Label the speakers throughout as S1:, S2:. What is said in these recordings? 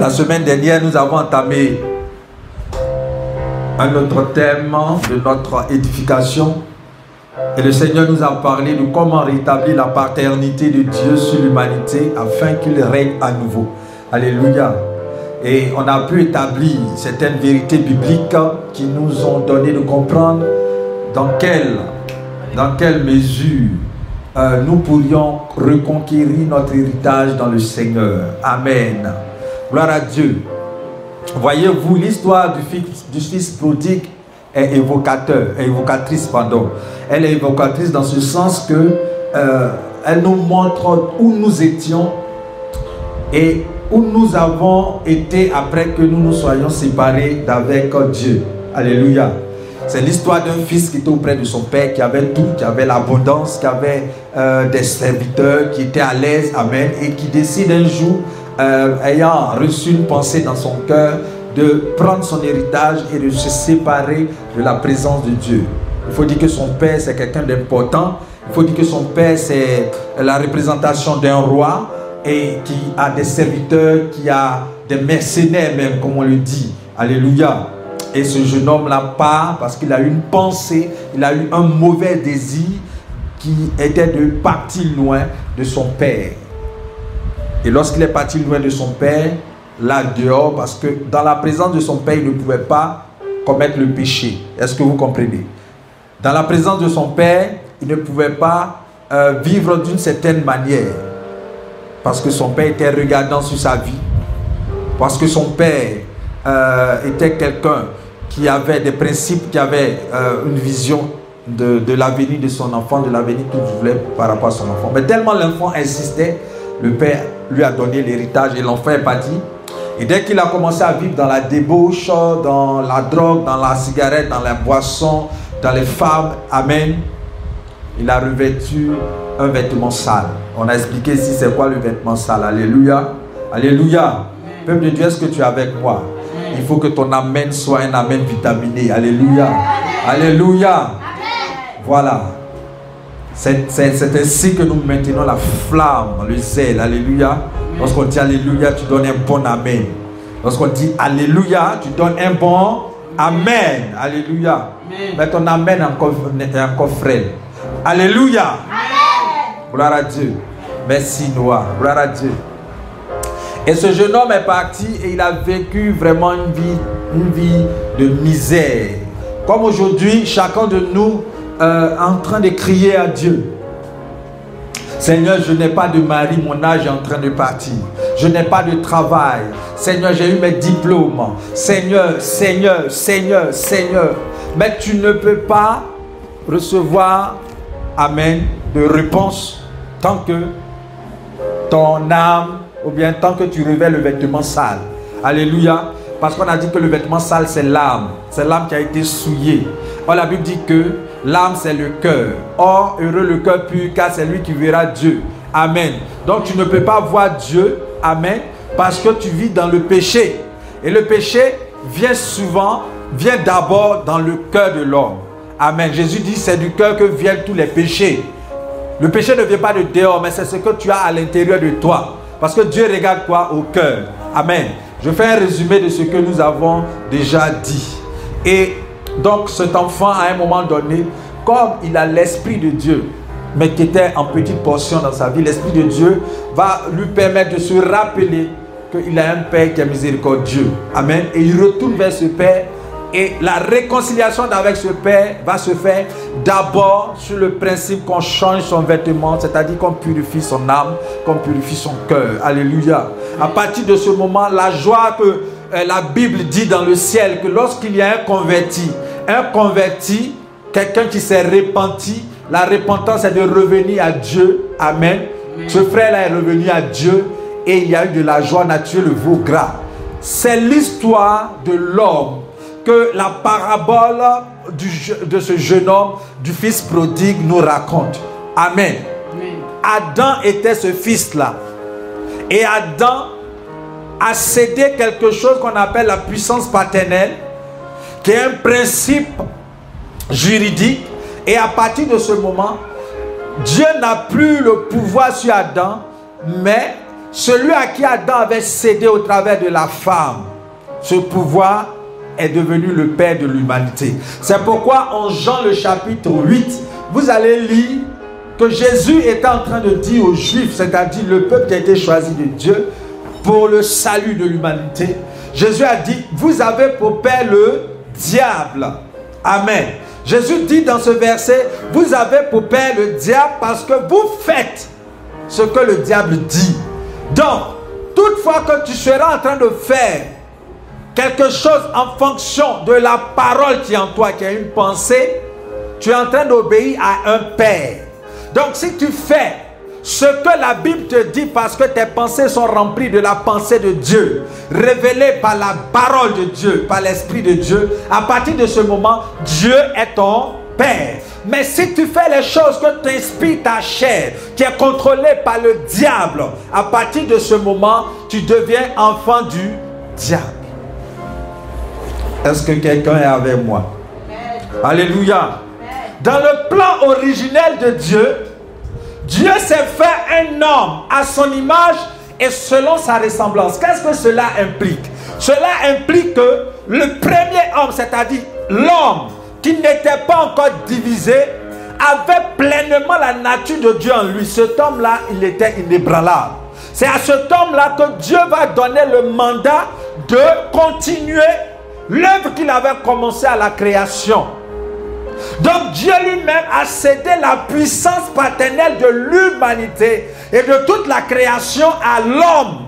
S1: La semaine dernière, nous avons entamé un autre thème de notre édification. Et le Seigneur nous a parlé de comment rétablir la paternité de Dieu sur l'humanité afin qu'il règne à nouveau. Alléluia. Et on a pu établir certaines vérités bibliques qui nous ont donné de comprendre dans quelle mesure nous pourrions reconquérir notre héritage dans le Seigneur. Amen. Gloire à Dieu. Voyez-vous, l'histoire du fils prodigue est évocatrice. Elle est évocatrice dans ce sens que elle nous montre où nous étions et où nous avons été après que nous nous soyons séparés d'avec Dieu. Alléluia. C'est l'histoire d'un fils qui était auprès de son père, qui avait tout, qui avait l'abondance, qui avait des serviteurs, qui était à l'aise, amen, et qui décide un jour, ayant reçu une pensée dans son cœur, de prendre son héritage et de se séparer de la présence de Dieu. Il faut dire que son père, c'est quelqu'un d'important. Il faut dire que son père, c'est la représentation d'un roi et qui a des serviteurs, qui a des mercenaires même, comme on le dit. Alléluia. Et ce jeune homme-là part parce qu'il a eu une pensée, il a eu un mauvais désir qui était de partir loin de son père. Et lorsqu'il est parti loin de son père, là dehors, parce que dans la présence de son père, il ne pouvait pas commettre le péché. Est-ce que vous comprenez? Dans la présence de son père, il ne pouvait pas vivre d'une certaine manière. Parce que son père était regardant sur sa vie. Parce que son père était quelqu'un qui avait des principes, qui avait une vision de l'avenir de son enfant, de l'avenir qu'il voulait par rapport à son enfant. Mais tellement l'enfant insistait, le père lui a donné l'héritage et l'enfant est parti. Et dès qu'il a commencé à vivre dans la débauche, dans la drogue, dans la cigarette, dans la boisson, dans les femmes, amen, il a revêtu un vêtement sale. On a expliqué ici c'est quoi le vêtement sale. Alléluia. Alléluia. Peuple de Dieu, est-ce que tu es avec moi? Il faut que ton amen soit un amen vitaminé. Alléluia. Alléluia. Voilà. C'est ainsi que nous maintenons la flamme, le zèle. Alléluia. Lorsqu'on dit Alléluia, tu donnes un bon amen. Lorsqu'on dit Alléluia, tu donnes un bon amen. Alléluia. Mais ton amen est encore frêle. Alléluia. Amen. Gloire à Dieu. Merci Noah. Gloire à Dieu. Et ce jeune homme est parti et il a vécu vraiment une vie de misère. Comme aujourd'hui, chacun de nous est en train de crier à Dieu. Seigneur, je n'ai pas de mari, mon âge est en train de partir. Je n'ai pas de travail. Seigneur, j'ai eu mes diplômes. Seigneur, Seigneur, Seigneur, Seigneur. Mais tu ne peux pas recevoir, amen, de réponse tant que ton âme, ou bien tant que tu revêts le vêtement sale. Alléluia. Parce qu'on a dit que le vêtement sale, c'est l'âme. C'est l'âme qui a été souillée. Or, la Bible dit que l'âme, c'est le cœur. Or, heureux le cœur pur, car c'est lui qui verra Dieu. Amen. Donc, tu ne peux pas voir Dieu. Amen. Parce que tu vis dans le péché. Et le péché vient d'abord dans le cœur de l'homme. Amen. Jésus dit, c'est du cœur que viennent tous les péchés. Le péché ne vient pas de dehors, mais c'est ce que tu as à l'intérieur de toi. Parce que Dieu regarde quoi? Au cœur. Amen. Je fais un résumé de ce que nous avons déjà dit. Et donc cet enfant, à un moment donné, comme il a l'Esprit de Dieu, mais qui était en petite portion dans sa vie, l'Esprit de Dieu va lui permettre de se rappeler qu'il a un Père qui est miséricordieux. Amen. Et il retourne vers ce Père. Et la réconciliation avec ce Père va se faire d'abord sur le principe qu'on change son vêtement, c'est-à-dire qu'on purifie son âme, qu'on purifie son cœur. Alléluia. À partir de ce moment, la joie que la Bible dit dans le ciel, que lorsqu'il y a un converti, quelqu'un qui s'est repenti, la repentance est de revenir à Dieu. Amen. Ce frère-là est revenu à Dieu et il y a eu de la joie naturelle, le veau gras. C'est l'histoire de l'homme que la parabole de ce jeune homme, du fils prodigue, nous raconte. Amen. Adam était ce fils-là. Et Adam a cédé quelque chose qu'on appelle la puissance paternelle, qui est un principe juridique. Et à partir de ce moment, Dieu n'a plus le pouvoir sur Adam, mais celui à qui Adam avait cédé au travers de la femme, ce pouvoir est devenu le Père de l'humanité. C'est pourquoi en Jean le chapitre 8, vous allez lire que Jésus était en train de dire aux Juifs, c'est-à-dire le peuple qui a été choisi de Dieu pour le salut de l'humanité. Jésus a dit, vous avez pour père le diable. Amen. Jésus dit dans ce verset, vous avez pour père le diable parce que vous faites ce que le diable dit. Donc, toutefois que tu seras en train de faire quelque chose en fonction de la parole qui est en toi, qui a une pensée, tu es en train d'obéir à un père. Donc si tu fais ce que la Bible te dit parce que tes pensées sont remplies de la pensée de Dieu, révélée par la parole de Dieu, par l'Esprit de Dieu, à partir de ce moment, Dieu est ton Père. Mais si tu fais les choses que t'inspire ta chair, qui est contrôlée par le diable, à partir de ce moment, tu deviens enfant du diable. Est-ce que quelqu'un est avec moi? Alléluia. Dans le plan originel de Dieu, Dieu s'est fait un homme à son image et selon sa ressemblance. Qu'est-ce que cela implique? Cela implique que le premier homme, c'est-à-dire l'homme qui n'était pas encore divisé, avait pleinement la nature de Dieu en lui. Cet homme-là, il était inébranlable. C'est à cet homme-là que Dieu va donner le mandat de continuer l'œuvre qu'il avait commencé à la création. Donc Dieu lui-même a cédé la puissance paternelle de l'humanité et de toute la création à l'homme.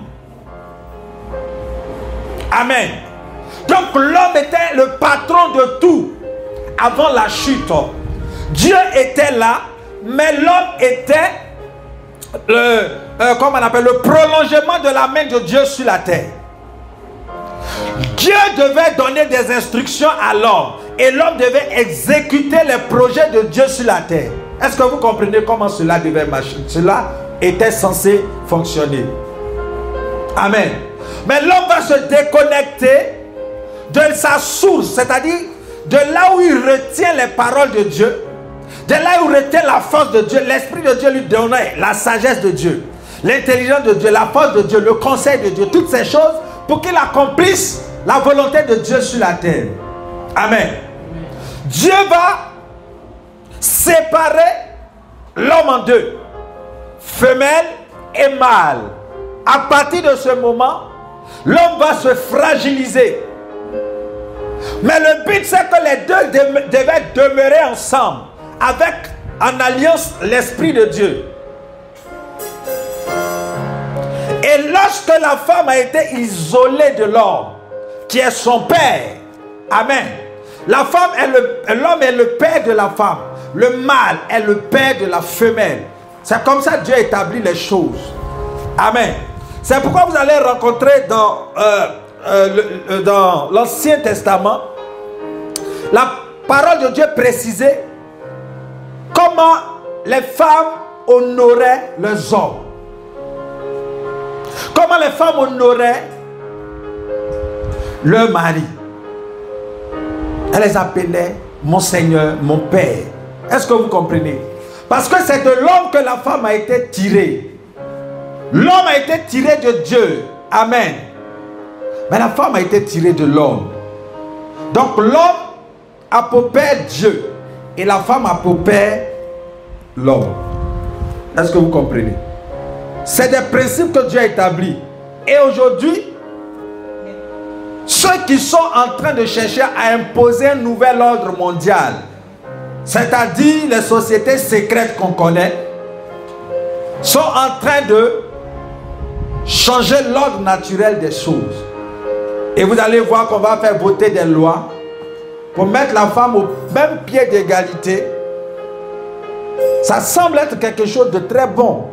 S1: Amen. Donc l'homme était le patron de tout avant la chute. Dieu était là, mais l'homme était comment on appelle, le prolongement de la main de Dieu sur la terre. Dieu devait donner des instructions à l'homme et l'homme devait exécuter les projets de Dieu sur la terre. Est-ce que vous comprenez comment cela devait marcher? Cela était censé fonctionner. Amen. Mais l'homme va se déconnecter de sa source, c'est-à-dire de là où il retient les paroles de Dieu, de là où il retient la force de Dieu. L'Esprit de Dieu lui donnait la sagesse de Dieu, l'intelligence de Dieu, la force de Dieu, le conseil de Dieu, toutes ces choses pour qu'il accomplisse la volonté de Dieu sur la terre. Amen. Dieu va séparer l'homme en deux, femelle et mâle. À partir de ce moment, l'homme va se fragiliser. Mais le but, c'est que les deux devaient demeurer ensemble, avec en alliance l'Esprit de Dieu. Et lorsque la femme a été isolée de l'homme, qui est son père, amen. La femme est l'homme est le père de la femme. Le mâle est le père de la femelle. C'est comme ça que Dieu établit les choses. Amen. C'est pourquoi vous allez rencontrer dans l'Ancien Testament la parole de Dieu précisait comment les femmes honoraient leurs hommes. Comment les femmes honoraient leur mari. Elle les appelait mon Seigneur, mon Père. Est-ce que vous comprenez? Parce que c'est de l'homme que la femme a été tirée. L'homme a été tiré de Dieu. Amen. Mais la femme a été tirée de l'homme. Donc l'homme a pour père Dieu. Et la femme a pour père l'homme. Est-ce que vous comprenez? C'est des principes que Dieu a établis. Et aujourd'hui, ceux qui sont en train de chercher à imposer un nouvel ordre mondial, c'est-à-dire les sociétés secrètes qu'on connaît, sont en train de changer l'ordre naturel des choses. Et vous allez voir qu'on va faire voter des lois pour mettre la femme au même pied d'égalité. Ça semble être quelque chose de très bon.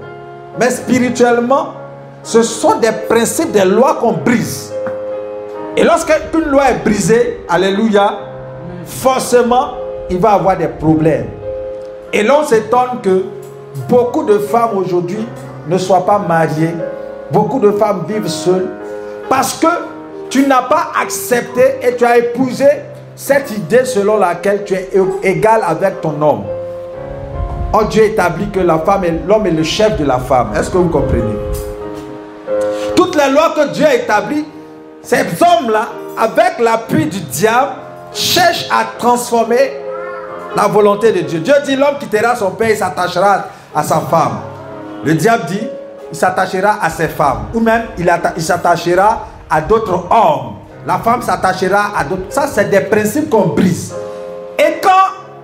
S1: Mais spirituellement, ce sont des principes, des lois qu'on brise. Et lorsqu'une loi est brisée, alléluia, forcément, il va y avoir des problèmes. Et l'on s'étonne que beaucoup de femmes aujourd'hui ne soient pas mariées. Beaucoup de femmes vivent seules. Parce que tu n'as pas accepté et tu as épousé cette idée selon laquelle tu es égal avec ton homme. Or, Dieu établit que la femme l'homme est le chef de la femme. Est-ce que vous comprenez? les lois que Dieu a établies, ces hommes-là, avec l'appui du diable, cherchent à transformer la volonté de Dieu. Dieu dit, l'homme quittera son père et s'attachera à sa femme. Le diable dit, il s'attachera à ses femmes. Ou même, il s'attachera à d'autres hommes. La femme s'attachera à d'autres. Ça, c'est des principes qu'on brise. Et quand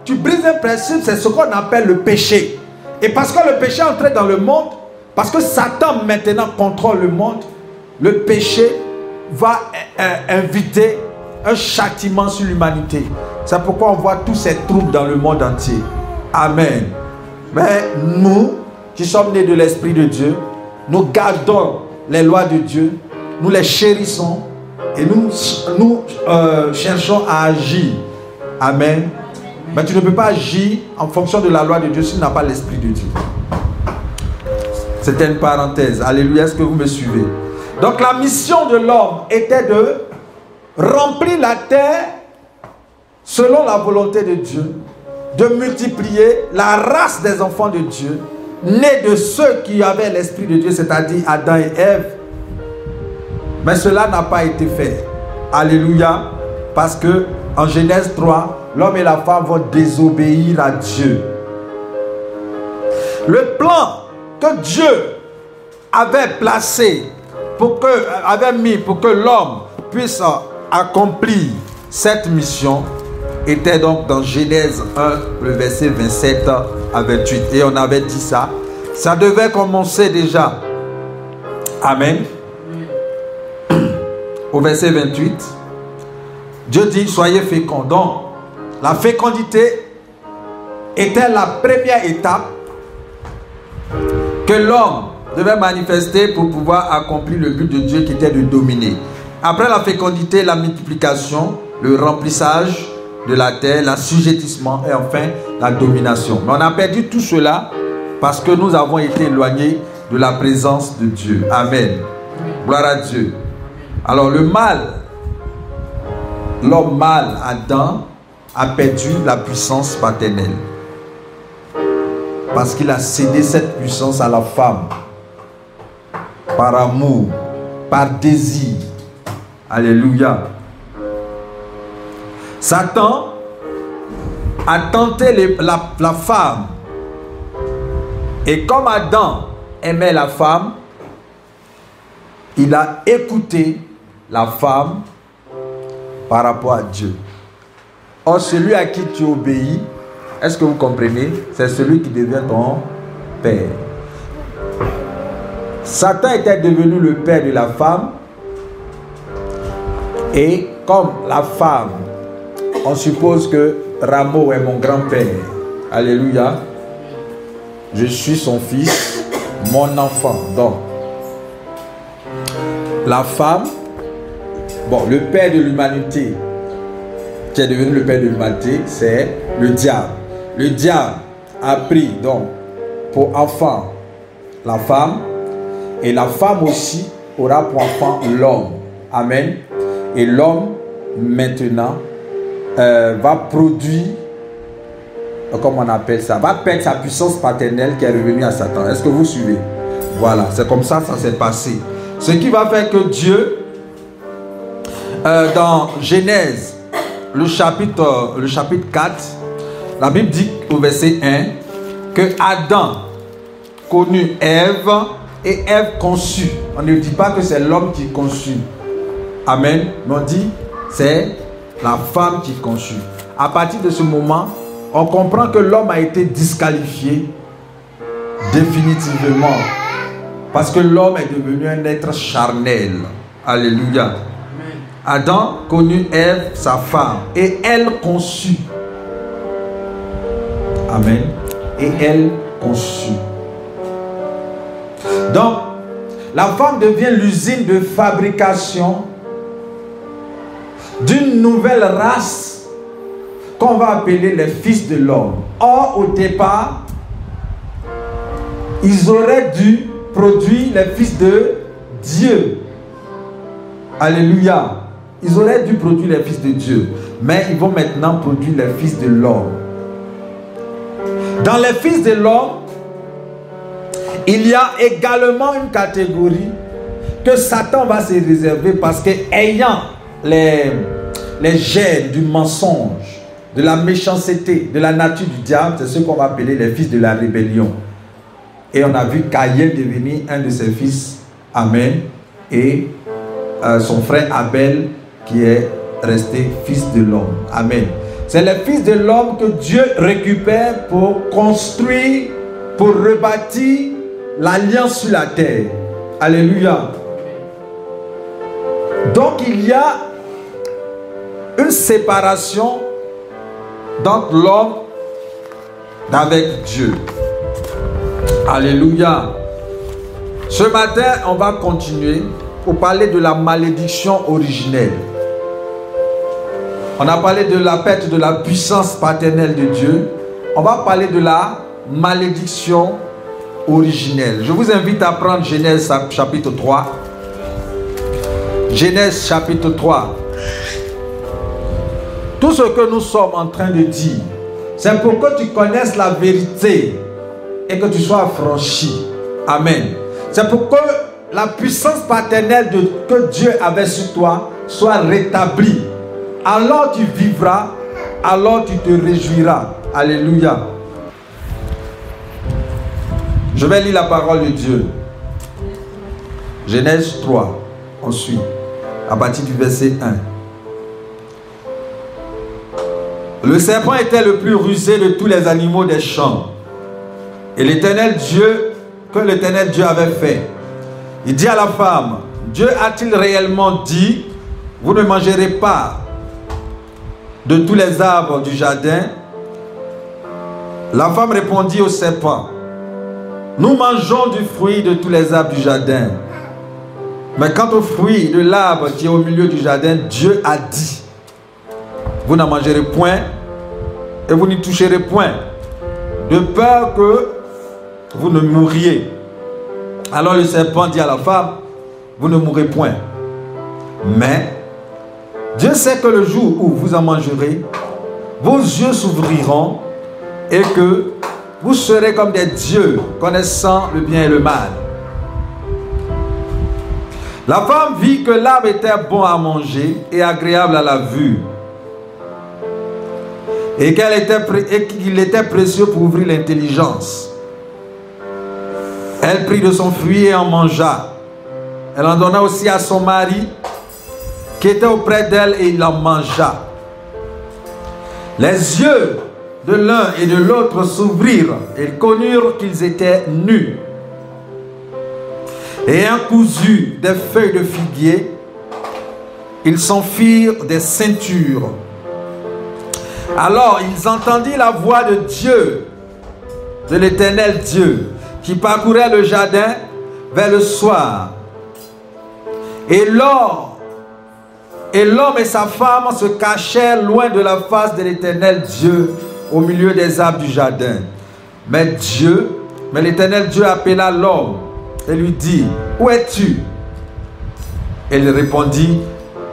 S1: tu brises un principe, c'est ce qu'on appelle le péché. Et parce que le péché est entré dans le monde, parce que Satan maintenant contrôle le monde, le péché va inviter un châtiment sur l'humanité. C'est pourquoi on voit tous ces troubles dans le monde entier. Amen. Mais nous, qui sommes nés de l'Esprit de Dieu, nous gardons les lois de Dieu, nous les chérissons et nous cherchons à agir. Amen. Mais tu ne peux pas agir en fonction de la loi de Dieu si tu n'as pas l'Esprit de Dieu. C'était une parenthèse. Alléluia, est-ce que vous me suivez? Donc la mission de l'homme était de remplir la terre selon la volonté de Dieu, de multiplier la race des enfants de Dieu, nés de ceux qui avaient l'Esprit de Dieu, c'est-à-dire Adam et Ève. Mais cela n'a pas été fait. Alléluia. Parce que en Genèse 3, l'homme et la femme vont désobéir à Dieu. Le plan que Dieu avait placé, avait mis pour que l'homme puisse accomplir cette mission, était donc dans Genèse 1, le verset 27 à 28. Et on avait dit ça. Ça devait commencer déjà. Amen. Au verset 28, Dieu dit, soyez féconds. Donc, la fécondité était la première étape que l'homme devait manifester pour pouvoir accomplir le but de Dieu qui était de dominer. Après la fécondité, la multiplication, le remplissage de la terre, l'assujettissement et enfin la domination. Mais on a perdu tout cela parce que nous avons été éloignés de la présence de Dieu. Amen. Gloire à Dieu. Alors le mal, l'homme mâle, Adam, a perdu la puissance paternelle. Parce qu'il a cédé cette puissance à la femme. Par amour, par désir. Alléluia. Satan a tenté la femme. Et comme Adam aimait la femme, il a écouté la femme par rapport à Dieu. Or, celui à qui tu obéis, est-ce que vous comprenez? C'est celui qui devient ton père. Satan était devenu le père de la femme. Et comme la femme, on suppose que Rameau est mon grand-père. Alléluia. Je suis son fils, mon enfant. Donc, la femme, bon, le père de l'humanité, qui est devenu le père de l'humanité, c'est le diable. Le diable a pris donc pour enfant la femme, et la femme aussi aura pour enfant l'homme. Amen. Et l'homme maintenant va produire, comment on appelle ça, va perdre sa puissance paternelle qui est revenue à Satan. Est-ce que vous suivez? Voilà, c'est comme ça ça s'est passé. Ce qui va faire que Dieu, dans Genèse, le chapitre 4, la Bible dit au verset 1 que Adam connut Ève et Ève conçut. On ne dit pas que c'est l'homme qui conçut. Amen. Mais on dit c'est la femme qui conçut. À partir de ce moment, on comprend que l'homme a été disqualifié définitivement. Parce que l'homme est devenu un être charnel. Alléluia. Adam connut Ève, sa femme, et elle conçut. Amen. Et elle conçut. Donc, la femme devient l'usine de fabrication d'une nouvelle race qu'on va appeler les fils de l'homme. Or, au départ, ils auraient dû produire les fils de Dieu. Alléluia. Ils auraient dû produire les fils de Dieu. Mais ils vont maintenant produire les fils de l'homme. Dans les fils de l'homme, il y a également une catégorie que Satan va se réserver parce que ayant les gènes du mensonge, de la méchanceté, de la nature du diable, c'est ce qu'on va appeler les fils de la rébellion. Et on a vu Caïn devenir un de ses fils. Amen. Et son frère Abel qui est resté fils de l'homme. Amen. C'est les fils de l'homme que Dieu récupère pour construire, pour rebâtir l'alliance sur la terre. Alléluia. Donc il y a une séparation d'entre l'homme avec Dieu. Alléluia. Ce matin, on va continuer pour parler de la malédiction originelle. On a parlé de la perte de la puissance paternelle de Dieu. On va parler de la malédiction originelle. Je vous invite à prendre Genèse chapitre 3. Genèse chapitre 3. Tout ce que nous sommes en train de dire, c'est pour que tu connaisses la vérité et que tu sois affranchi. Amen. C'est pour que la puissance paternelle que Dieu avait sur toi soit rétablie. Alors tu vivras, alors tu te réjouiras. Alléluia. Je vais lire la parole de Dieu. Genèse 3. On suit. À partir du verset 1. Le serpent était le plus rusé de tous les animaux des champs. Et l'Éternel Dieu, que l'Éternel Dieu avait fait, il dit à la femme, Dieu a-t-il réellement dit, vous ne mangerez pas de tous les arbres du jardin? La femme répondit au serpent, nous mangeons du fruit de tous les arbres du jardin. Mais quant au fruit de l'arbre qui est au milieu du jardin, Dieu a dit, vous n'en mangerez point et vous n'y toucherez point, de peur que vous ne mouriez. Alors le serpent dit à la femme, vous ne mourrez point. Mais Dieu sait que le jour où vous en mangerez, vos yeux s'ouvriront et que vous serez comme des dieux, connaissant le bien et le mal. La femme vit que l'arbre était bon à manger et agréable à la vue, et qu'il était précieux pour ouvrir l'intelligence. Elle prit de son fruit et en mangea. Elle en donna aussi à son mari qui était auprès d'elle et il en mangea. Les yeux de l'un et de l'autre s'ouvrirent et ils connurent qu'ils étaient nus. Ayant cousu des feuilles de figuier, ils s'en firent des ceintures. Alors ils entendirent la voix de Dieu, de l'Éternel Dieu, qui parcourait le jardin vers le soir. Et l'homme et sa femme se cachèrent loin de la face de l'Éternel Dieu, au milieu des arbres du jardin. Mais l'Éternel Dieu appela l'homme et lui dit, où es-tu? Et il répondit,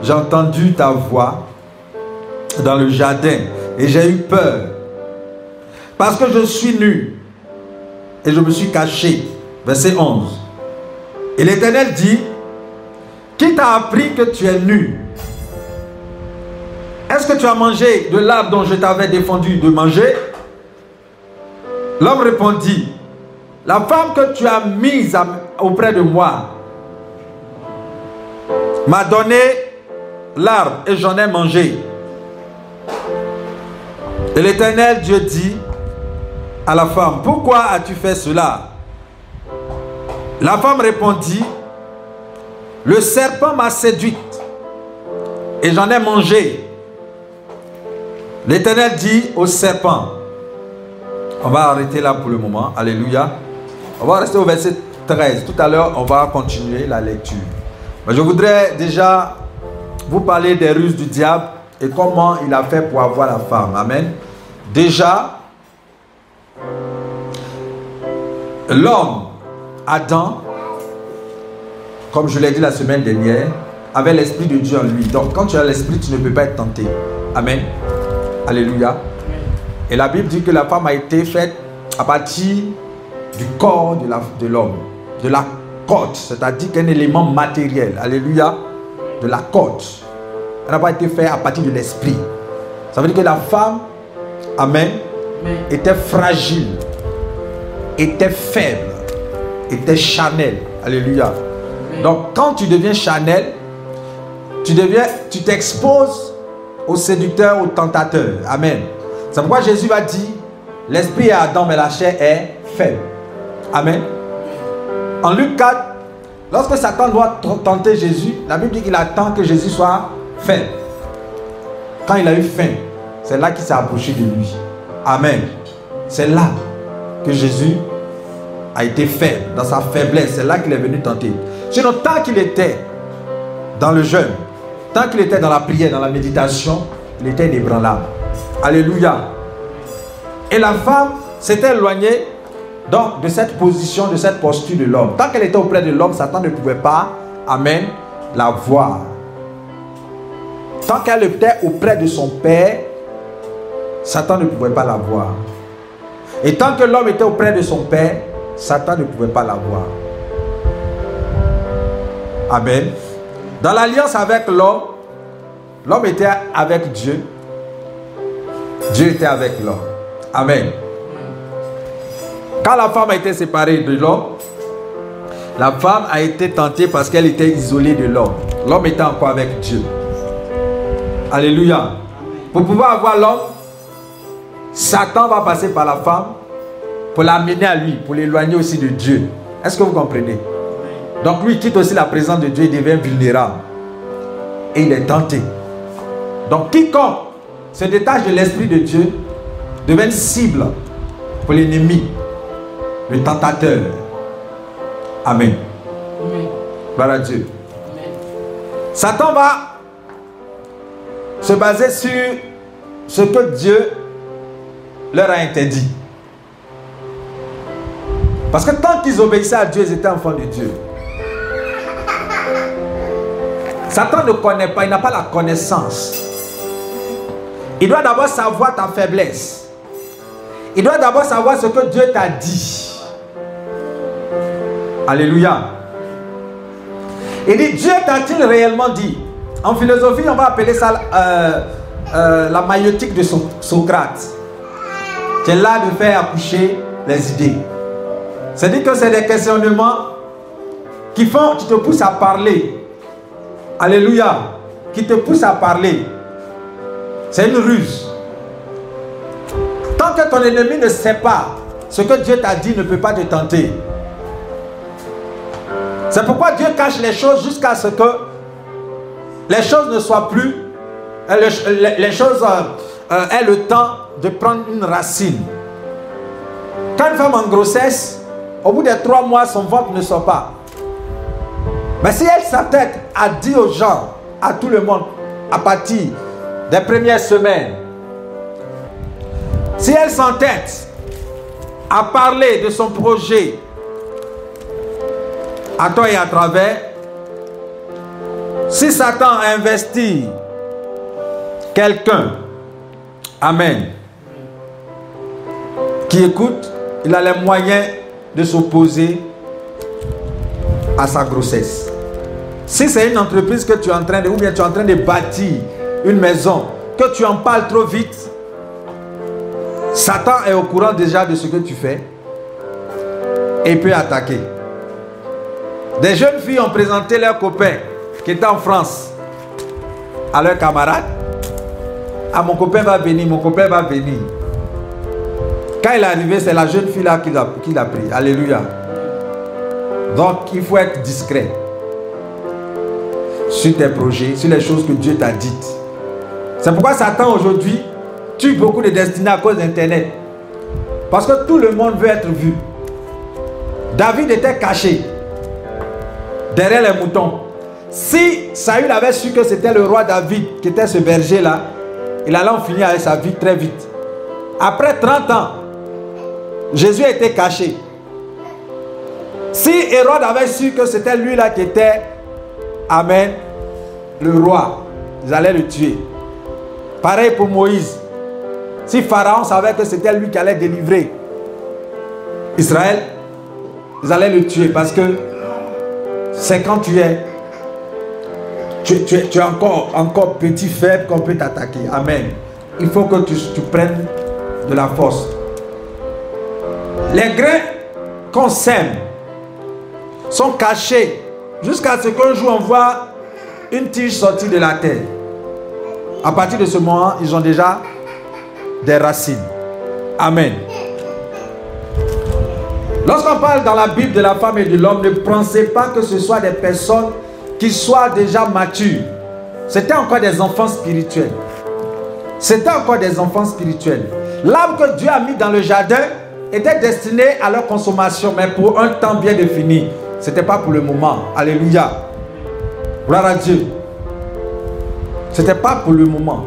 S1: j'ai entendu ta voix dans le jardin et j'ai eu peur parce que je suis nu et je me suis caché. Verset 11. Et l'Éternel dit, qui t'a appris que tu es nu? Est-ce que tu as mangé de l'arbre dont je t'avais défendu de manger? L'homme répondit, la femme que tu as mise auprès de moi m'a donné l'arbre et j'en ai mangé. Et l'Éternel Dieu dit à la femme, pourquoi as-tu fait cela? La femme répondit, le serpent m'a séduite et j'en ai mangé. L'Éternel dit au serpent, on va arrêter là pour le moment, alléluia. On va rester au verset 13. Tout à l'heure, on va continuer la lecture. Mais je voudrais déjà vous parler des ruses du diable et comment il a fait pour avoir la femme. Amen. Déjà, l'homme, Adam, comme je l'ai dit la semaine dernière, avait l'esprit de Dieu en lui. Donc, quand tu as l'esprit, tu ne peux pas être tenté. Amen. Alléluia. Et la Bible dit que la femme a été faite à partir du corps de l'homme, de la corde, c'est-à-dire qu'un élément matériel. Alléluia. De la corde. Elle n'a pas été faite à partir de l'esprit. Ça veut dire que la femme, amen, était fragile, était faible, était charnelle. Alléluia. Donc quand tu deviens charnel, tu t'exposes au séducteur, au tentateur. Amen. C'est pourquoi Jésus va dire, l'esprit est Adam, mais la chair est faible. Amen. En Luc 4, lorsque Satan doit tenter Jésus, la Bible dit qu'il attend que Jésus soit faible. Quand il a eu faim, c'est là qu'il s'est approché de lui. Amen. C'est là que Jésus a été faible, dans sa faiblesse. C'est là qu'il est venu tenter. Sinon, tant qu'il était dans le jeûne, tant qu'il était dans la prière, dans la méditation, il était inébranlable. Alléluia. Et la femme s'était éloignée donc de cette position, de cette posture de l'homme. Tant qu'elle était auprès de l'homme, Satan ne pouvait pas, amen, la voir. Tant qu'elle était auprès de son père, Satan ne pouvait pas la voir. Et tant que l'homme était auprès de son père, Satan ne pouvait pas la voir. Amen. Dans l'alliance avec l'homme, l'homme était avec Dieu. Dieu était avec l'homme. Amen. Quand la femme a été séparée de l'homme, la femme a été tentée parce qu'elle était isolée de l'homme. L'homme était encore avec Dieu. Alléluia. Pour pouvoir avoir l'homme, Satan va passer par la femme pour l'amener à lui, pour l'éloigner aussi de Dieu. Est-ce que vous comprenez? Donc lui quitte aussi la présence de Dieu, il devient vulnérable. Et il est tenté. Donc quiconque se détache de l'esprit de Dieu devient cible pour l'ennemi, le tentateur. Amen. Gloire à Dieu. Amen. Satan va se baser sur ce que Dieu leur a interdit. Parce que tant qu'ils obéissaient à Dieu, ils étaient enfants de Dieu. Satan ne connaît pas, il n'a pas la connaissance. Il doit d'abord savoir ta faiblesse. Il doit d'abord savoir ce que Dieu t'a dit. Alléluia. Il dit, Dieu t'a-t-il réellement dit? En philosophie, on va appeler ça la maïotique de Socrate. C'est là de faire accoucher les idées. C'est-à-dire que c'est des questionnements qui te poussent à parler. Alléluia. Qui te poussent à parler. C'est une ruse. Tant que ton ennemi ne sait pas ce que Dieu t'a dit, ne peut pas te tenter. C'est pourquoi Dieu cache les choses jusqu'à ce que les choses ne soient plus, les choses aient le temps de prendre une racine. Quand une femme en grossesse, au bout de 3 mois, son ventre ne sort pas. Mais si elle s'attête à dire aux gens, à tout le monde, à partir des premières semaines, si elle s'entête à parler de son projet à toi et à travers, si Satan a investi quelqu'un, amen, qui écoute, il a les moyens de s'opposer à sa grossesse. Si c'est une entreprise que tu es en train de, ou bien tu es en train de bâtir une maison, que tu en parles trop vite, Satan est au courant déjà de ce que tu fais et peut attaquer. Des jeunes filles ont présenté leurs copains qui étaient en France à leurs camarades. Ah, mon copain va venir, mon copain va venir. Quand il est arrivé, c'est la jeune fille là qui l'a pris. Alléluia. Donc, il faut être discret sur tes projets, sur les choses que Dieu t'a dites. C'est pourquoi Satan aujourd'hui tue beaucoup de destinées à cause d'Internet. Parce que tout le monde veut être vu. David était caché derrière les moutons. Si Saül avait su que c'était le roi David qui était ce berger là, il allait en finir avec sa vie très vite. Après 30 ans, Jésus était caché. Si Hérode avait su que c'était lui là qui était, amen, le roi, ils allaient le tuer. Pareil pour Moïse. Si Pharaon savait que c'était lui qui allait délivrer Israël, ils allaient le tuer parce que c'est quand tu es encore petit, faible, qu'on peut t'attaquer. Amen. Il faut que tu prennes de la force. Les grains qu'on sème sont cachés jusqu'à ce qu'un jour on voit une tige sortir de la terre. À partir de ce moment, ils ont déjà des racines. Amen. Lorsqu'on parle dans la Bible de la femme et de l'homme, ne pensez pas que ce soit des personnes qui soient déjà matures. C'était encore des enfants spirituels. C'était encore des enfants spirituels. L'arbre que Dieu a mis dans le jardin était destiné à leur consommation, mais pour un temps bien défini. Ce n'était pas pour le moment. Alléluia. Gloire à Dieu. Ce n'était pas pour le moment.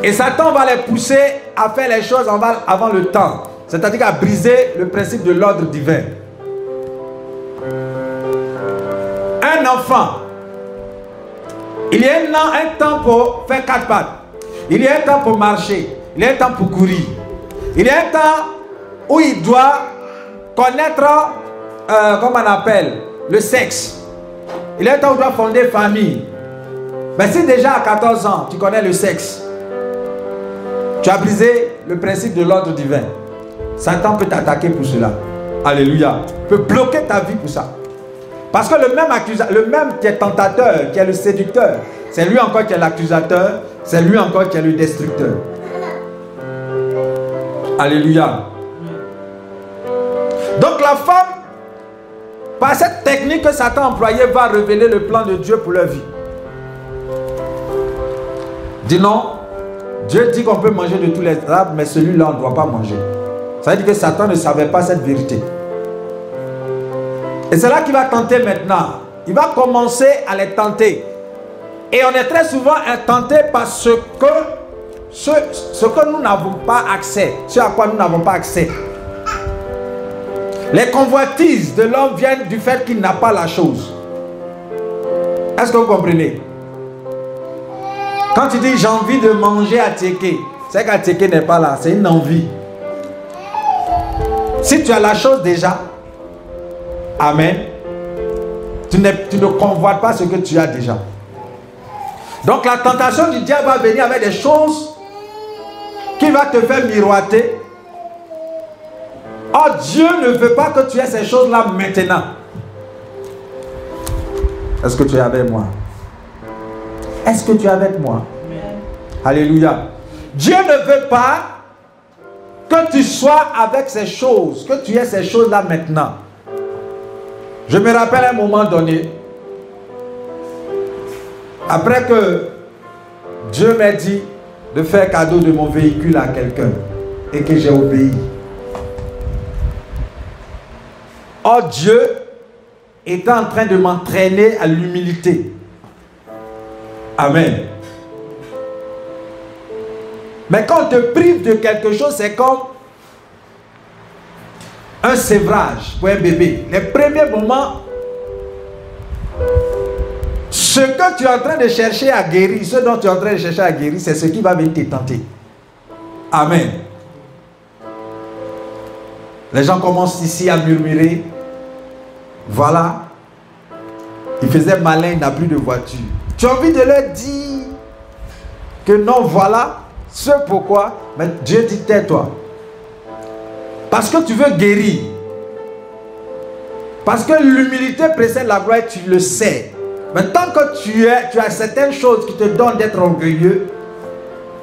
S1: Et Satan va les pousser à faire les choses avant le temps. C'est-à-dire à briser le principe de l'ordre divin. Un enfant, il y a un temps pour faire 4 pattes. Il y a un temps pour marcher. Il y a un temps pour courir. Il y a un temps où il doit connaître, comment on appelle, le sexe. Il y a un temps où il doit fonder famille. Mais si déjà à 14 ans, tu connais le sexe, tu as brisé le principe de l'ordre divin. Satan peut t'attaquer pour cela. Alléluia. Peut bloquer ta vie pour ça. Parce que le même qui est tentateur, qui est le séducteur, c'est lui encore qui est l'accusateur, c'est lui encore qui est le destructeur. Alléluia. Donc la femme, par cette technique que Satan a employée, va révéler le plan de Dieu pour leur vie. Dis non. Dieu dit qu'on peut manger de tous les arbres, mais celui-là, on ne doit pas manger. Ça veut dire que Satan ne savait pas cette vérité. Et c'est là qu'il va tenter maintenant. Il va commencer à les tenter. Et on est très souvent tenté par ce que nous n'avons pas accès. Ce à quoi nous n'avons pas accès. Les convoitises de l'homme viennent du fait qu'il n'a pas la chose. Est-ce que vous comprenez? Quand tu dis j'ai envie de manger à Tchéké, c'est qu'à Tchéké n'est pas là, c'est une envie. Si tu as la chose déjà, amen, tu ne convoites pas ce que tu as déjà. Donc la tentation du diable va venir avec des choses qui va te faire miroiter. Oh, Dieu ne veut pas que tu aies ces choses-là maintenant. Est-ce que tu es avec moi? Est-ce que tu es avec moi? Amen. Alléluia. Dieu ne veut pas que tu sois avec ces choses, que tu aies ces choses-là maintenant. Je me rappelle un moment donné, après que Dieu m'a dit de faire cadeau de mon véhicule à quelqu'un et que j'ai obéi. Oh, Dieu était en train de m'entraîner à l'humilité. Amen. Mais quand on te prive de quelque chose, c'est comme un sévrage pour un bébé. Les premiers moments, ce que tu es en train de chercher à guérir, ce dont tu es en train de chercher à guérir, c'est ce qui va venir te tenter. Amen. Les gens commencent ici à murmurer. Voilà. Il faisait malin, il n'a plus de voiture. Tu as envie de leur dire que non, voilà ce pourquoi. Mais Dieu dit tais-toi. Parce que tu veux guérir. Parce que l'humilité précède la gloire, tu le sais. Mais tant que tu as certaines choses qui te donnent d'être orgueilleux,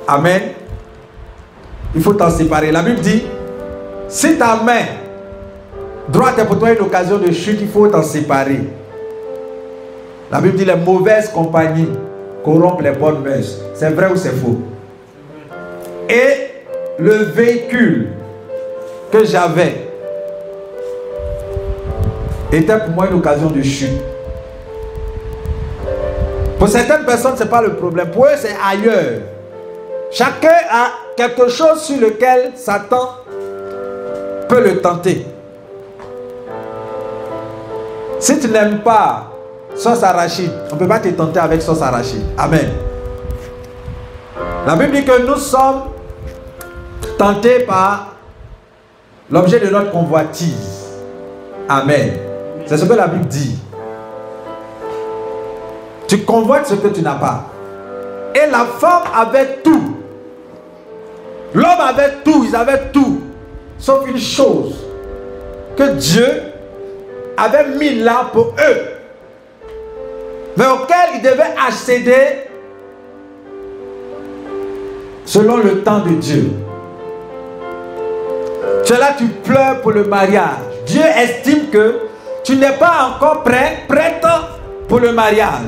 S1: amen, il faut t'en séparer. La Bible dit, si ta main droite est pour toi une occasion de chute, il faut t'en séparer. La Bible dit, les mauvaises compagnies corrompent les bonnes mœurs. C'est vrai ou c'est faux? Et le véhicule que j'avais était pour moi une occasion de chute. Pour certaines personnes, ce n'est pas le problème. Pour eux, c'est ailleurs. Chacun a quelque chose sur lequel Satan peut le tenter. Si tu n'aimes pas sauce arachide, on ne peut pas te tenter avec sauce arachide. Amen. La Bible dit que nous sommes tentés par l'objet de notre convoitise. Amen. C'est ce que la Bible dit. Tu convoites ce que tu n'as pas. Et la femme avait tout. L'homme avait tout. Ils avaient tout. Sauf une chose que Dieu avait mis là pour eux, mais auquel ils devaient accéder selon le temps de Dieu. Tu es là, tu pleures pour le mariage. Dieu estime que tu n'es pas encore prête pour le mariage.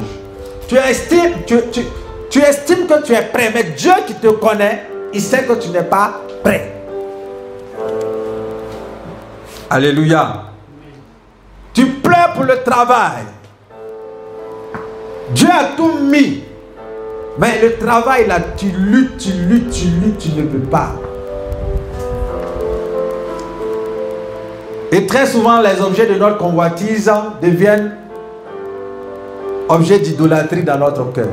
S1: Tu estimes que tu es prêt, mais Dieu qui te connaît, il sait que tu n'es pas prêt. Alléluia. Tu pleures pour le travail. Dieu a tout mis. Mais le travail là, tu luttes, tu ne peux pas. Et très souvent, les objets de notre convoitise deviennent objets d'idolâtrie dans notre cœur.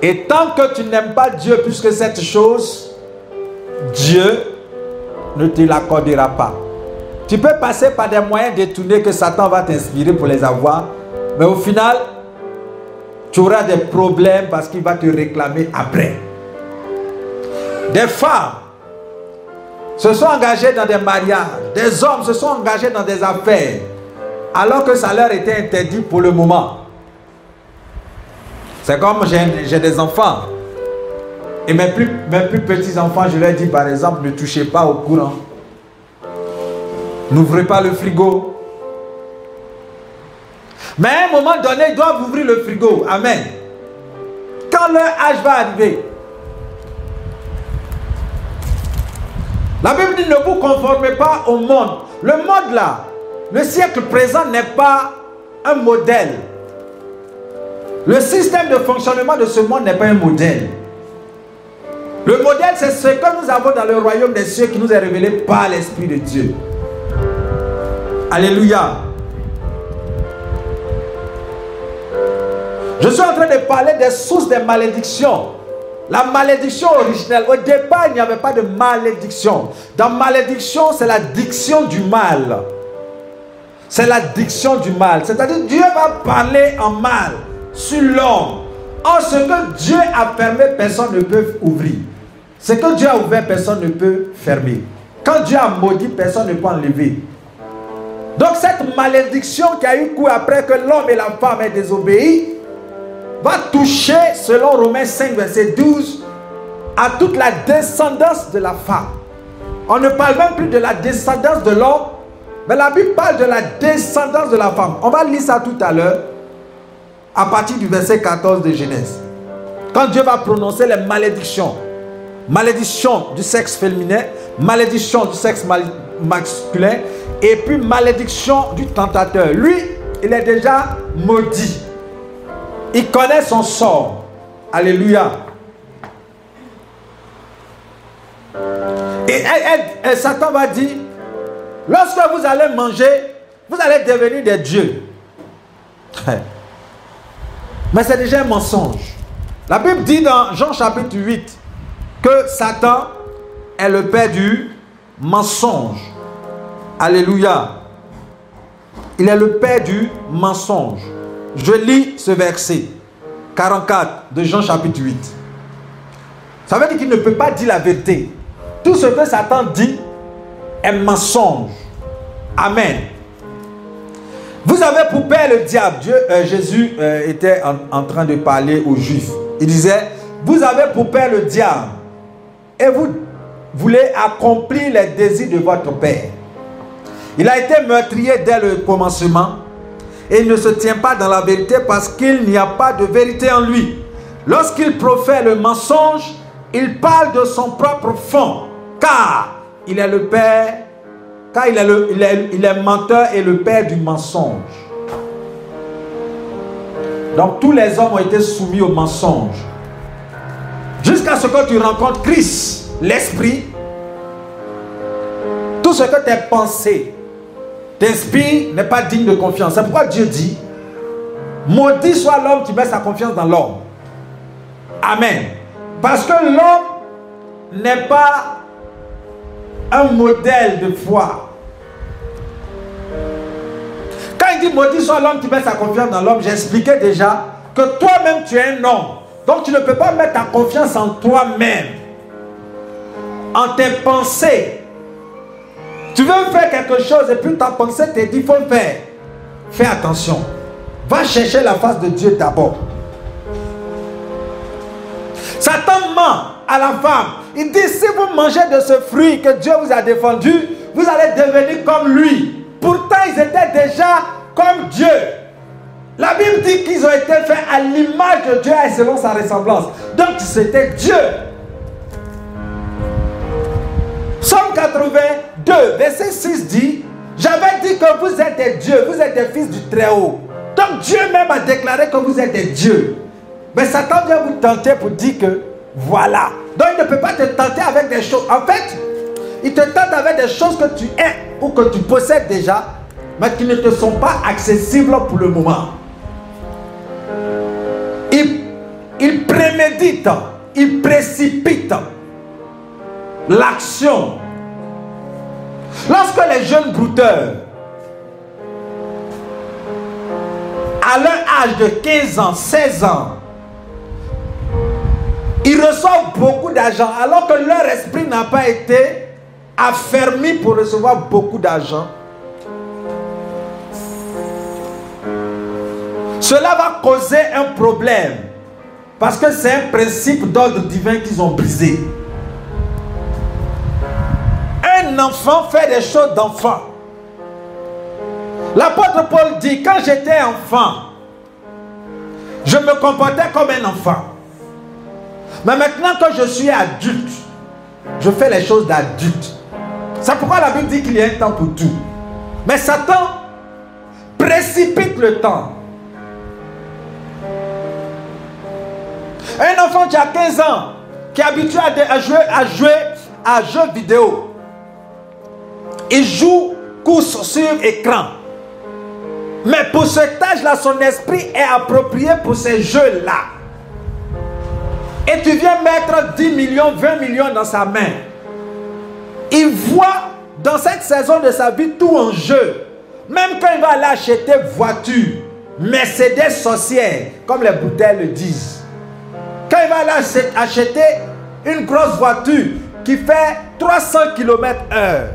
S1: Et tant que tu n'aimes pas Dieu plus que cette chose, Dieu ne te l'accordera pas. Tu peux passer par des moyens détournés que Satan va t'inspirer pour les avoir, mais au final, tu auras des problèmes parce qu'il va te réclamer après. Des femmes se sont engagées dans des mariages, des hommes se sont engagés dans des affaires, alors que ça leur était interdit pour le moment. C'est comme j'ai des enfants, et mes plus petits enfants, je leur dis par exemple, ne touchez pas au courant. N'ouvrez pas le frigo. Mais à un moment donné, ils doivent ouvrir le frigo. Amen. Quand leur âge va arriver. La Bible dit, ne vous conformez pas au monde. Le monde là, le siècle présent n'est pas un modèle. Le système de fonctionnement de ce monde n'est pas un modèle. Le modèle, c'est ce que nous avons dans le royaume des cieux qui nous est révélé par l'Esprit de Dieu. Alléluia. Je suis en train de parler des sources des malédictions. La malédiction originelle. Au départ, il n'y avait pas de malédiction. Dans malédiction, c'est la diction du mal. C'est la diction du mal. C'est-à-dire, Dieu va parler en mal sur l'homme. Or, ce que Dieu a fermé, personne ne peut ouvrir. Ce que Dieu a ouvert, personne ne peut fermer. Quand Dieu a maudit, personne ne peut enlever. Donc cette malédiction qui a eu cours après que l'homme et la femme aient désobéi va toucher, selon Romains 5, verset 12, à toute la descendance de la femme. On ne parle même plus de la descendance de l'homme, mais la Bible parle de la descendance de la femme. On va lire ça tout à l'heure, à partir du verset 14 de Genèse. Quand Dieu va prononcer les malédictions, malédiction du sexe féminin, malédiction du sexe masculin, et puis malédiction du tentateur. Lui, il est déjà maudit. Il connaît son sort. Alléluia. Et Satan va dire, lorsque vous allez manger, vous allez devenir des dieux. Mais c'est déjà un mensonge. La Bible dit dans Jean chapitre 8 que Satan est le père du mensonge. Alléluia. Il est le père du mensonge. Je lis ce verset 44 de Jean chapitre 8. Ça veut dire qu'il ne peut pas dire la vérité. Tout ce que Satan dit est mensonge. Amen. Vous avez pour père le diable. Jésus était en train de parler aux Juifs. Il disait, vous avez pour père le diable et vous voulez accomplir les désirs de votre père. Il a été meurtrier dès le commencement et il ne se tient pas dans la vérité parce qu'il n'y a pas de vérité en lui. Lorsqu'il profère le mensonge, il parle de son propre fond, car il est le père, car il est menteur et le père du mensonge. Donc tous les hommes ont été soumis au mensonge. Jusqu'à ce que tu rencontres Christ, l'Esprit, tout ce que tes pensées t'inspirent n'est pas digne de confiance. C'est pourquoi Dieu dit, maudit soit l'homme qui met sa confiance dans l'homme. Amen. Parce que l'homme n'est pas un modèle de foi. il dit maudit soit l'homme qui met sa confiance dans l'homme, j'expliquais déjà que toi-même tu es un homme. Donc tu ne peux pas mettre ta confiance en toi-même, en tes pensées. Tu veux faire quelque chose et puis ta pensée te dit il faut le faire. Fais attention. Va chercher la face de Dieu d'abord. Satan ment à la femme. Il dit si vous mangez de ce fruit que Dieu vous a défendu, vous allez devenir comme lui. Pourtant ils étaient déjà comme Dieu. La Bible dit qu'ils ont été faits à l'image de Dieu et selon sa ressemblance. Donc c'était Dieu. Psaume 82, verset 6 dit, j'avais dit que vous êtes des dieux, vous êtes des fils du Très-Haut. Donc Dieu même a déclaré que vous êtes des dieux. Mais Satan vient vous tenter pour dire que voilà. Donc il ne peut pas te tenter avec des choses. En fait, il te tente avec des choses que tu es ou que tu possèdes déjà, mais qui ne te sont pas accessibles pour le moment. Il prémédite, il précipite l'action. Lorsque les jeunes brouteurs, à leur âge de 15 ans, 16 ans, ils reçoivent beaucoup d'argent alors que leur esprit n'a pas été affermi pour recevoir beaucoup d'argent. Cela va causer un problème parce que c'est un principe d'ordre divin qu'ils ont brisé. Un enfant fait des choses d'enfant. L'apôtre Paul dit, quand j'étais enfant, je me comportais comme un enfant. Mais maintenant que je suis adulte, je fais les choses d'adulte. C'est pourquoi la Bible dit qu'il y a un temps pour tout. Mais Satan précipite le temps. Un enfant qui a 15 ans, qui est habitué à jouer à jeux vidéo, il joue course sur écran. Mais pour cet âge-là, son esprit est approprié pour ces jeux-là. Et tu viens mettre 10 millions, 20 millions dans sa main. Il voit dans cette saison de sa vie tout en jeu. Même quand il va aller acheter voiture, Mercedes sorcière, comme les bouteilles le disent. Quand il va aller acheter une grosse voiture qui fait 300 km/h,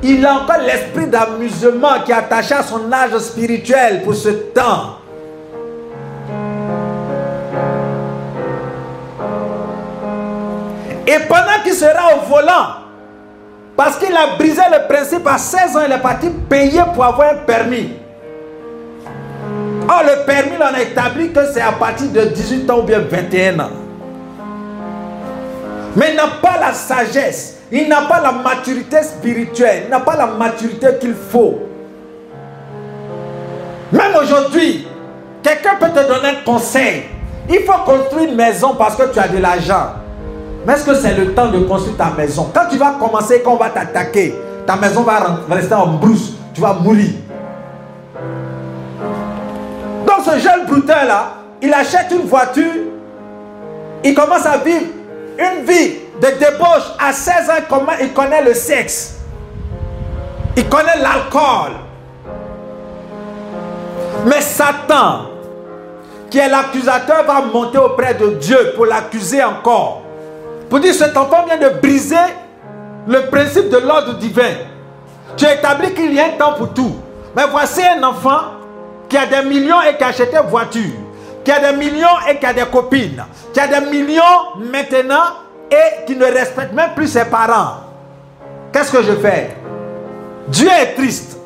S1: il a encore l'esprit d'amusement qui est attaché à son âge spirituel pour ce temps. Et pendant qu'il sera au volant, parce qu'il a brisé le principe à 16 ans, il est parti payer pour avoir un permis. Or, le permis, on a établi que c'est à partir de 18 ans ou bien 21 ans. Mais il n'a pas la sagesse, il n'a pas la maturité spirituelle, il n'a pas la maturité qu'il faut. Même aujourd'hui, quelqu'un peut te donner un conseil. Il faut construire une maison parce que tu as de l'argent. Mais est-ce que c'est le temps de construire ta maison? Quand tu vas commencer, quand on va t'attaquer, ta maison va rester en brousse, tu vas mourir. Donc ce jeune brouteur-là, il achète une voiture, il commence à vivre une vie de débauche. À 16 ans, comment il connaît le sexe, il connaît l'alcool. Mais Satan, qui est l'accusateur, va monter auprès de Dieu pour l'accuser encore. Pour dire cet enfant vient de briser le principe de l'ordre divin. Tu as établi qu'il y a un temps pour tout. Mais voici un enfant qui a des millions et qui a acheté une voiture, qui a des millions et qui a des copines, qui a des millions maintenant et qui ne respecte même plus ses parents. Qu'est-ce que je fais? Dieu est triste.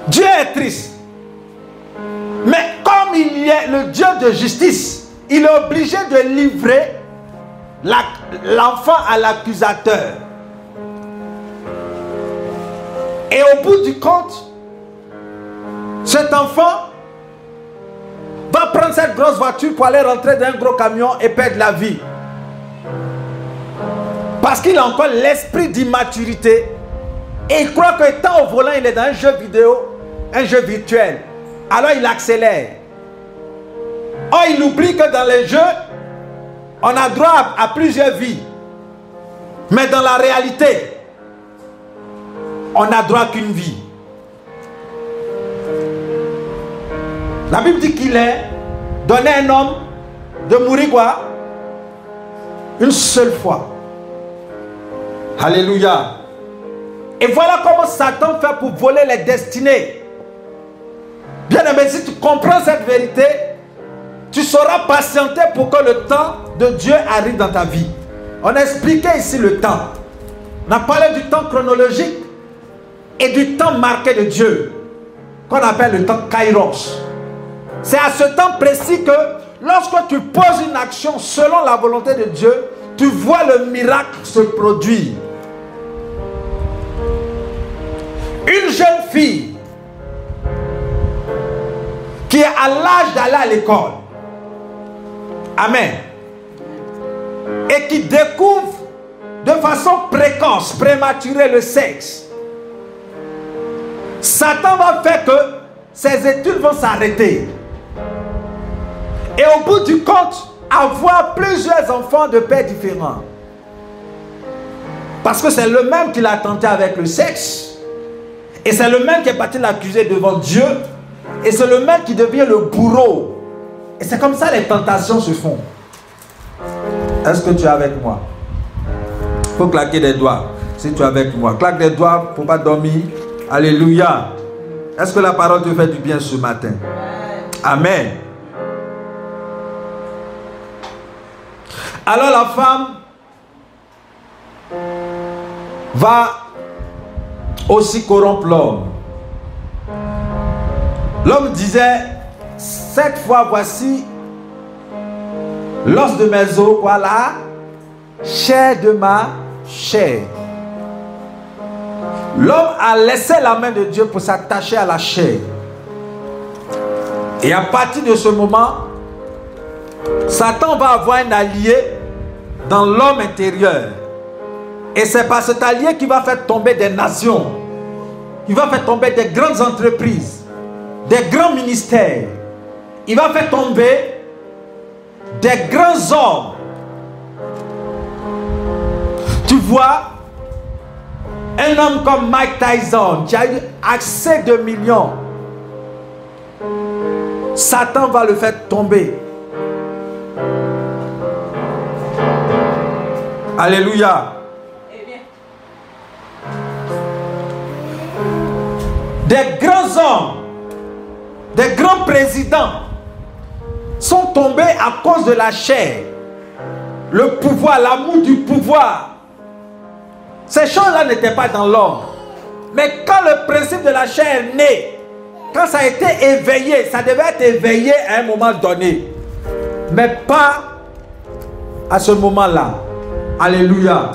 S1: Dieu est triste. Mais comme il est le Dieu de justice, il est obligé de livrer l'enfant à l'accusateur. Et au bout du compte, cet enfant va prendre cette grosse voiture pour aller rentrer dans un gros camion et perdre la vie. Parce qu'il a encore l'esprit d'immaturité. Et il croit que tant au volant, il est dans un jeu vidéo, un jeu virtuel. Alors il accélère. Or, il oublie que dans les jeux, on a droit à plusieurs vies. Mais dans la réalité, on n'a droit qu'une vie. La Bible dit qu'il est donné à un homme de mourir quoi? Une seule fois. Alléluia. Et voilà comment Satan fait pour voler les destinées. Bien aimé, si tu comprends cette vérité, tu sauras patienter pour que le temps de Dieu arrive dans ta vie. On a expliqué ici le temps. On a parlé du temps chronologique et du temps marqué de Dieu, qu'on appelle le temps Kairos. C'est à ce temps précis que lorsque tu poses une action selon la volonté de Dieu, tu vois le miracle se produire. Une jeune fille qui est à l'âge d'aller à l'école, amen, et qui découvre de façon précoce, prématurée le sexe, Satan va faire que ses études vont s'arrêter. Et au bout du compte, avoir plusieurs enfants de pères différents. Parce que c'est le même qui l'a tenté avec le sexe. Et c'est le même qui est parti l'accuser devant Dieu. Et c'est le même qui devient le bourreau. Et c'est comme ça les tentations se font. Est-ce que tu es avec moi? Il faut claquer des doigts. Si tu es avec moi, claque des doigts, il ne faut pas dormir. Alléluia. Est-ce que la parole te fait du bien ce matin? Amen. Alors la femme va aussi corrompre l'homme. L'homme disait, cette fois voici l'os de mes os, voilà, chair de ma chair. L'homme a laissé la main de Dieu pour s'attacher à la chair. Et à partir de ce moment, Satan va avoir un allié dans l'homme intérieur. Et c'est par cet allié qu'il va faire tomber des nations. Il va faire tomber des grandes entreprises, des grands ministères. Il va faire tomber des grands hommes. Tu vois, un homme comme Mike Tyson qui a eu accès de millions, Satan va le faire tomber. Alléluia. Des grands hommes, des grands présidents sont tombés à cause de la chair. Le pouvoir, l'amour du pouvoir. Ces choses-là n'étaient pas dans l'homme. Mais quand le principe de la chair est né, quand ça a été éveillé, ça devait être éveillé à un moment donné. Mais pas à ce moment-là. Alléluia.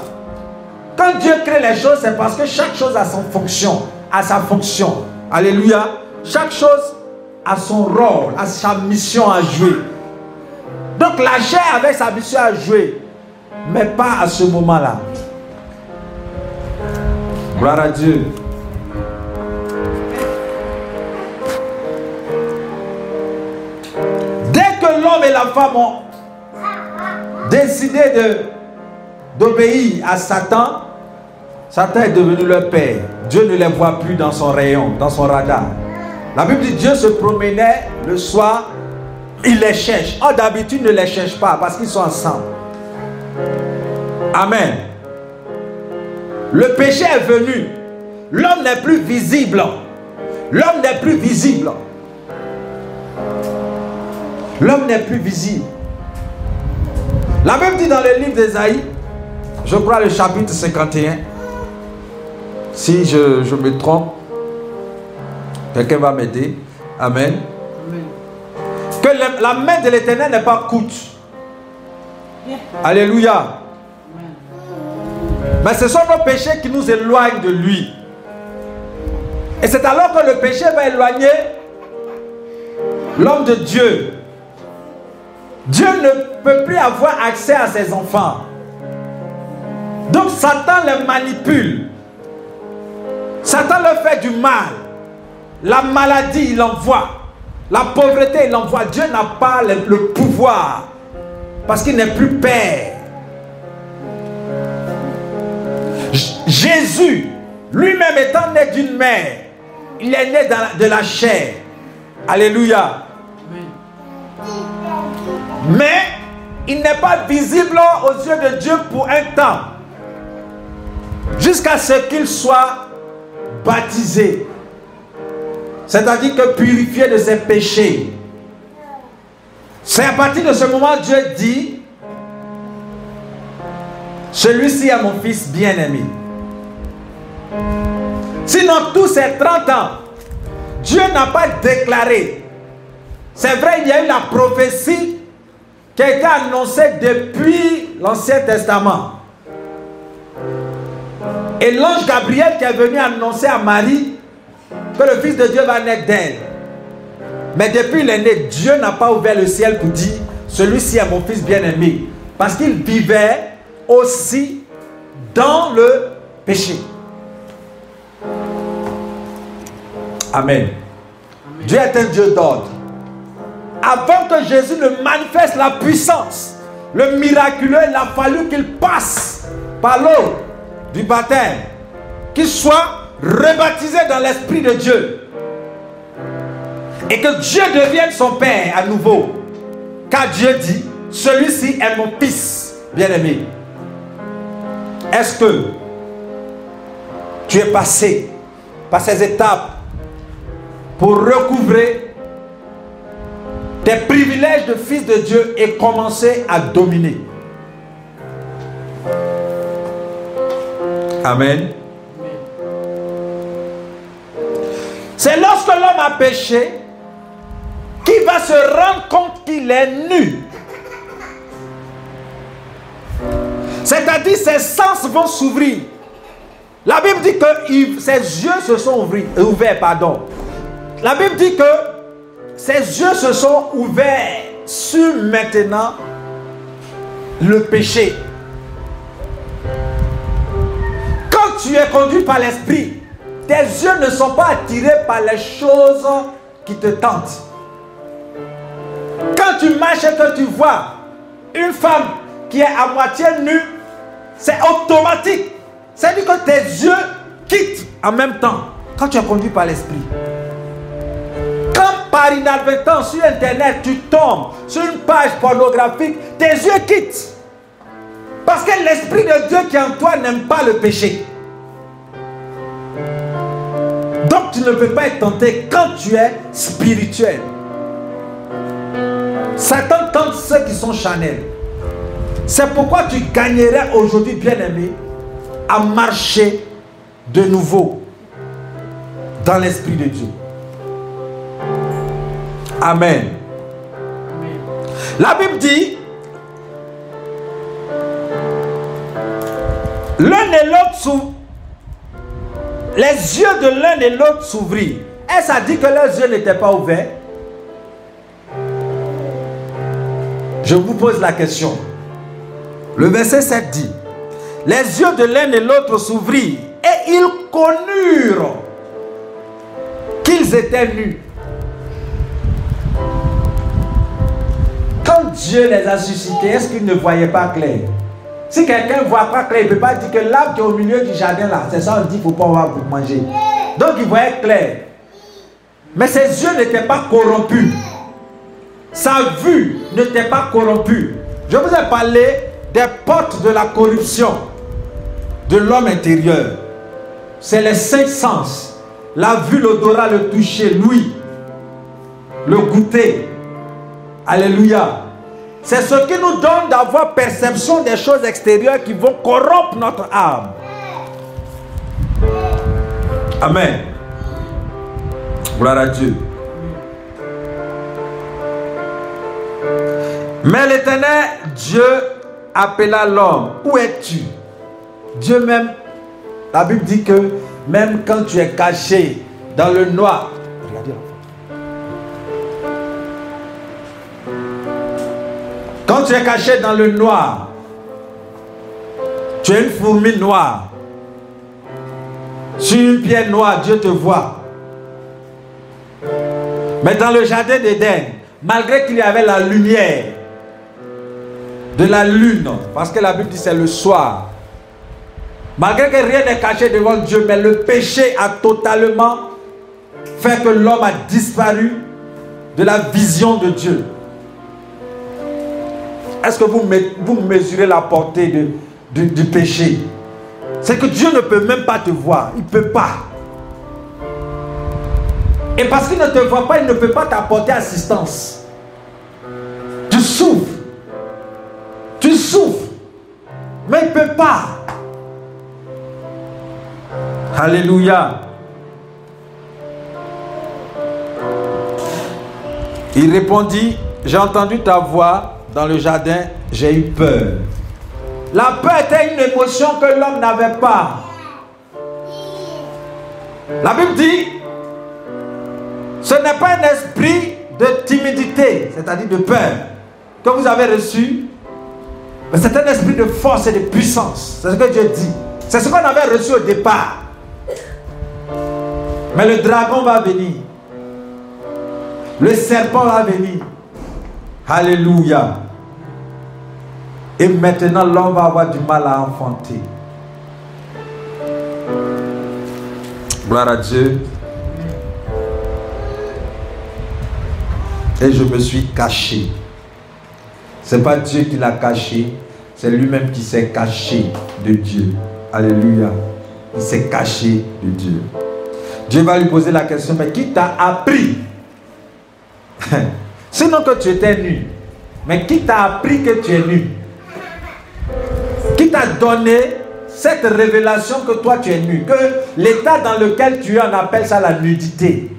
S1: Quand Dieu crée les choses, c'est parce que chaque chose a son fonction, a sa fonction. Alléluia. Chaque chose a son rôle, a sa mission à jouer. Donc la chair avait sa mission à jouer, mais pas à ce moment-là. Gloire à Dieu. Dès que l'homme et la femme ont décidé d'obéir à Satan, Satan est devenu leur père. Dieu ne les voit plus dans son rayon, dans son radar. La Bible dit Dieu se promenait le soir, il les cherche. Oh, d'habitude, il ne les cherche pas parce qu'ils sont ensemble. Amen. Le péché est venu. L'homme n'est plus visible. L'homme n'est plus visible. L'homme n'est plus visible. La Bible dit dans le livre d'Ésaïe, je crois le chapitre 51, si je me trompe, quelqu'un va m'aider. Amen. Que la main de l'Éternel n'est pas courte. Alléluia. Mais ce sont nos péchés qui nous éloignent de lui. Et c'est alors que le péché va éloigner l'homme de Dieu. Dieu ne peut plus avoir accès à ses enfants. Donc Satan les manipule. Satan leur fait du mal. La maladie, il envoie. La pauvreté, il envoie. Dieu n'a pas le pouvoir. Parce qu'il n'est plus père. Jésus, lui-même étant né d'une mère, il est né de la chair. Alléluia. Mais il n'est pas visible aux yeux de Dieu pour un temps. Jusqu'à ce qu'il soit baptisé. C'est-à-dire que purifié de ses péchés. C'est à partir de ce moment que Dieu dit, celui-ci est mon fils bien-aimé. Sinon, tous ces 30 ans, Dieu n'a pas déclaré. C'est vrai, il y a eu la prophétie qui a été annoncée depuis l'Ancien Testament. Et l'ange Gabriel qui est venu annoncer à Marie que le Fils de Dieu va naître d'elle. Mais depuis il est né, Dieu n'a pas ouvert le ciel pour dire celui-ci est mon fils bien-aimé. Parce qu'il vivait aussi dans le péché. Amen. Dieu est un Dieu d'ordre. Avant que Jésus ne manifeste la puissance, le miraculeux, il a fallu qu'il passe par l'eau du baptême, qu'il soit rebaptisé dans l'Esprit de Dieu. Et que Dieu devienne son Père à nouveau. Car Dieu dit, celui-ci est mon fils bien-aimé. Est-ce que tu es passé par ces étapes pour recouvrer tes privilèges de fils de Dieu et commencer à dominer? Amen. C'est lorsque l'homme a péché qu'il va se rendre compte qu'il est nu. C'est-à-dire ses sens vont s'ouvrir. La Bible dit que ses yeux se sont ouverts. La Bible dit que ses yeux se sont ouverts sur maintenant le péché. Quand tu es conduit par l'Esprit, tes yeux ne sont pas attirés par les choses qui te tentent. Quand tu marches et que tu vois une femme qui est à moitié nue, c'est automatique. C'est-à-dire que tes yeux quittent en même temps quand tu es conduit par l'Esprit. Quand par inadvertance sur Internet tu tombes sur une page pornographique, tes yeux quittent. Parce que l'Esprit de Dieu qui est en toi n'aime pas le péché. Donc tu ne peux pas être tenté quand tu es spirituel. Satan tente ceux qui sont charnels. C'est pourquoi tu gagnerais aujourd'hui, bien-aimé, à marcher de nouveau dans l'Esprit de Dieu. Amen. La Bible dit, l'un et l'autre les yeux de l'un et l'autre s'ouvrirent. Et ça dit que leurs yeux n'étaient pas ouverts. Je vous pose la question. Le verset 7 dit, les yeux de l'un et l'autre s'ouvrirent et ils connurent qu'ils étaient nus. Quand Dieu les a suscités, est-ce qu'ils ne voyaient pas clair? Si quelqu'un ne voit pas clair, il ne peut pas dire que l'arbre qui est au milieu du jardin là, c'est ça on dit qu'il ne faut pas avoir pour manger. Donc il voyait clair. Mais ses yeux n'étaient pas corrompus. Sa vue n'était pas corrompue. Je vous ai parlé des portes de la corruption de l'homme intérieur. C'est les 5 sens. La vue, l'odorat, le toucher, l'ouïe, le goûter. Alléluia. C'est ce qui nous donne d'avoir perception des choses extérieures qui vont corrompre notre âme. Amen. Gloire à Dieu. Mais l'Éternel Dieu appela l'homme. Où es-tu? Dieu même, la Bible dit que même quand tu es caché dans le noir, regardez l'enfant. Quand tu es caché dans le noir, tu es une fourmi noire. Sur une pierre noire, Dieu te voit. Mais dans le jardin d'Éden, malgré qu'il y avait la lumière de la lune, parce que la Bible dit c'est le soir, malgré que rien n'est caché devant Dieu, mais le péché a totalement fait que l'homme a disparu de la vision de Dieu. Est-ce que vous mesurez la portée du péché? C'est que Dieu ne peut même pas te voir. Il ne peut pas. Et parce qu'il ne te voit pas, il ne peut pas t'apporter assistance. Tu souffres. Tu souffres. Mais il ne peut pas. Alléluia. Il répondit, j'ai entendu ta voix dans le jardin, j'ai eu peur. La peur était une émotion que l'homme n'avait pas. La Bible dit, ce n'est pas un esprit de timidité, c'est-à-dire de peur, que vous avez reçu, mais c'est un esprit de force et de puissance. C'est ce que Dieu dit. C'est ce qu'on avait reçu au départ. Mais le dragon va venir. Le serpent va venir. Alléluia. Et maintenant, l'homme va avoir du mal à enfanter. Gloire à Dieu. Et je me suis caché. Ce n'est pas Dieu qui l'a caché, c'est lui-même qui s'est caché de Dieu. Alléluia. Il s'est caché de Dieu. Dieu va lui poser la question, mais qui t'a appris? Sinon que tu étais nu. Mais qui t'a appris que tu es nu? Qui t'a donné cette révélation que toi tu es nu? Que l'état dans lequel tu es, on appelle ça la nudité.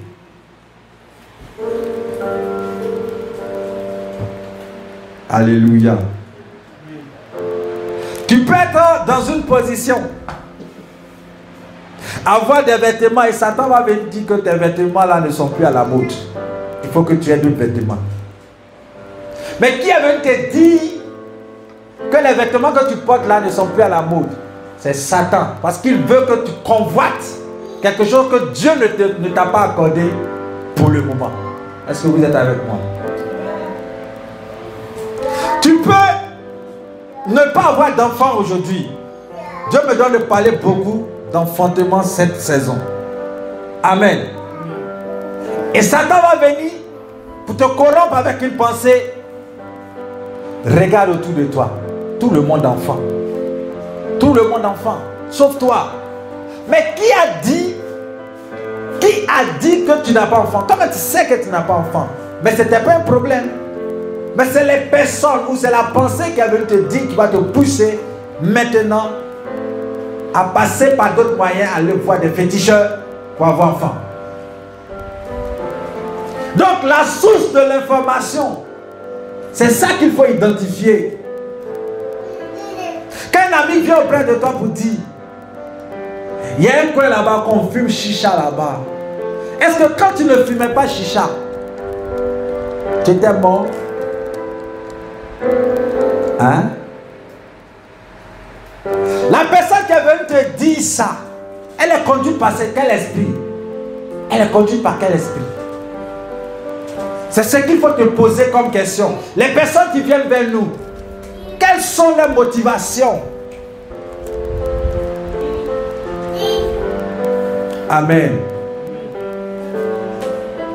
S1: Alléluia. Tu peux être dans une position, avoir des vêtements et Satan va venir dire que tes vêtements là ne sont plus à la mode. Il faut que tu aies d'autres vêtements. Mais qui avait te dit que les vêtements que tu portes là ne sont plus à la mode? C'est Satan. Parce qu'il veut que tu convoites quelque chose que Dieu ne t'a pas accordé pour le moment. Est-ce que vous êtes avec moi? Tu peux ne pas avoir d'enfant aujourd'hui. Dieu me donne de parler beaucoup d'enfantement cette saison. Amen. Et Satan va venir pour te corrompre avec une pensée. Regarde autour de toi. Tout le monde enfant. Tout le monde enfant. Sauf toi. Mais qui a dit que tu n'as pas enfant? Comment tu sais que tu n'as pas enfant? Mais ce n'était pas un problème. Mais c'est les personnes ou c'est la pensée qui avait te dire qui va te pousser maintenant à passer par d'autres moyens, à aller voir des féticheurs pour avoir enfant. Donc la source de l'information, c'est ça qu'il faut identifier. Quand un ami vient auprès de toi pour dire, il y a un coin là-bas qu'on fume chicha là-bas. Est-ce que quand tu ne fumais pas chicha, tu étais mort? Hein? La personne qui est venue te dire ça, elle est conduite par quel esprit? Elle est conduite par quel esprit? C'est ce qu'il faut te poser comme question. Les personnes qui viennent vers nous, quelles sont leurs motivations? Amen.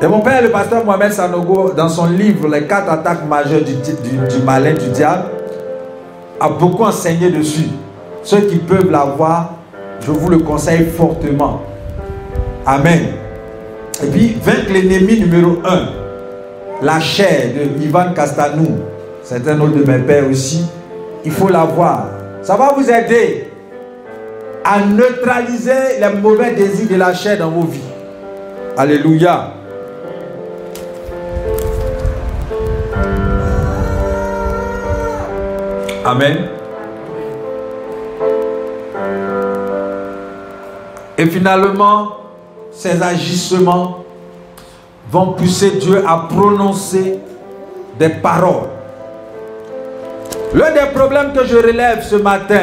S1: Et mon père, le pasteur Mohamed Sanogo, dans son livre Les 4 attaques majeures du malin du diable, a beaucoup enseigné dessus. Ceux qui peuvent l'avoir, je vous le conseille fortement. Amen. Et puis, vaincre l'ennemi numéro 1, la chair de Ivan Castanou, c'est un autre de mes pères aussi. Il faut l'avoir. Ça va vous aider à neutraliser les mauvais désirs de la chair dans vos vies. Alléluia. Amen. Et finalement, ces agissements vont pousser Dieu à prononcer des paroles. L'un des problèmes que je relève ce matin,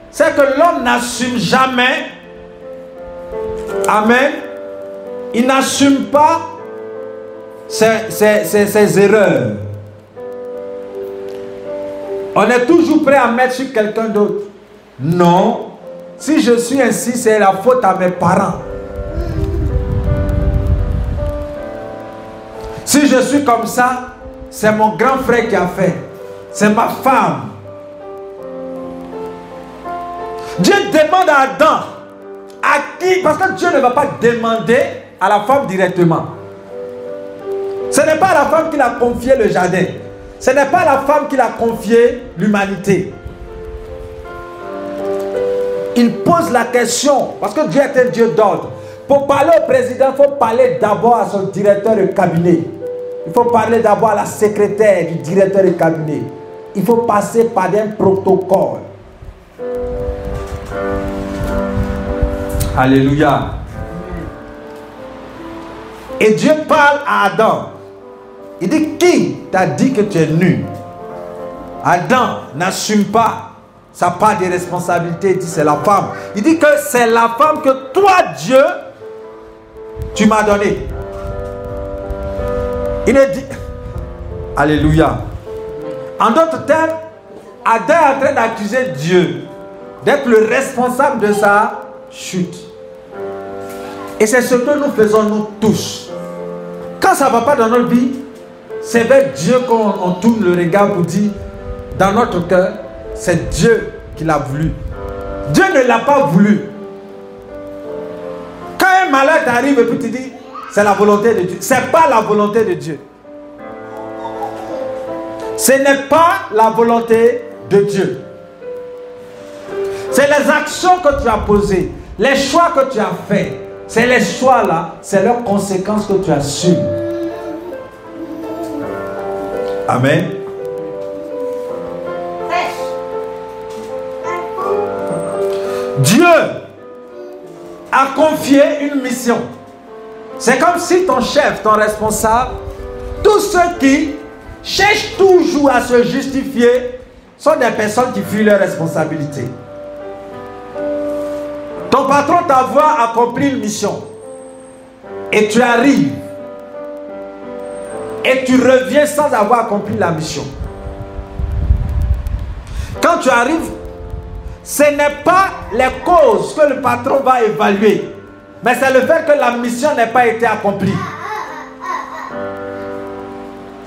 S1: c'est que l'homme n'assume jamais. Amen. Il n'assume pas ses erreurs. On est toujours prêt à mettre sur quelqu'un d'autre. Non. Si je suis ainsi, c'est la faute à mes parents. Si je suis comme ça, c'est mon grand frère qui a fait. c'est ma femme. Dieu demande à Adam, à qui, parce que Dieu ne va pas demander à la femme directement. Ce n'est pas à la femme qu'il a confié le jardin. Ce n'est pas à la femme qu'il a confié l'humanité. Il pose la question, parce que Dieu est un Dieu d'ordre. Pour parler au président, il faut parler d'abord à son directeur de cabinet. Il faut parler d'abord à la secrétaire du directeur de cabinet. Il faut passer par un protocole. Alléluia. Et Dieu parle à Adam. Il dit, qui t'a dit que tu es nu? Adam n'assume pas sa part de responsabilité. Il dit, c'est la femme. Il dit que c'est la femme que toi, Dieu, tu m'as donnée. Il est dit, alléluia. En d'autres termes, Adam est en train d'accuser Dieu d'être le responsable de sa chute. Et c'est ce que nous faisons nous tous. Quand ça ne va pas dans notre vie, c'est vers Dieu qu'on tourne le regard pour dire, dans notre cœur, c'est Dieu qui l'a voulu. Dieu ne l'a pas voulu. Quand un malheur t'arrive et puis tu dis, c'est la volonté de Dieu. Ce n'est pas la volonté de Dieu. Ce n'est pas la volonté de Dieu. C'est les actions que tu as posées, les choix que tu as faits. C'est les choix là, c'est leurs conséquences que tu assumes. Amen. Dieu a confié une mission. C'est comme si ton chef, ton responsable, tous ceux qui cherchent toujours à se justifier sont des personnes qui fuient leurs responsabilités. Ton patron t'envoie accomplir une mission et tu arrives et tu reviens sans avoir accompli la mission. Quand tu arrives, ce n'est pas les causes que le patron va évaluer, mais c'est le fait que la mission n'ait pas été accomplie.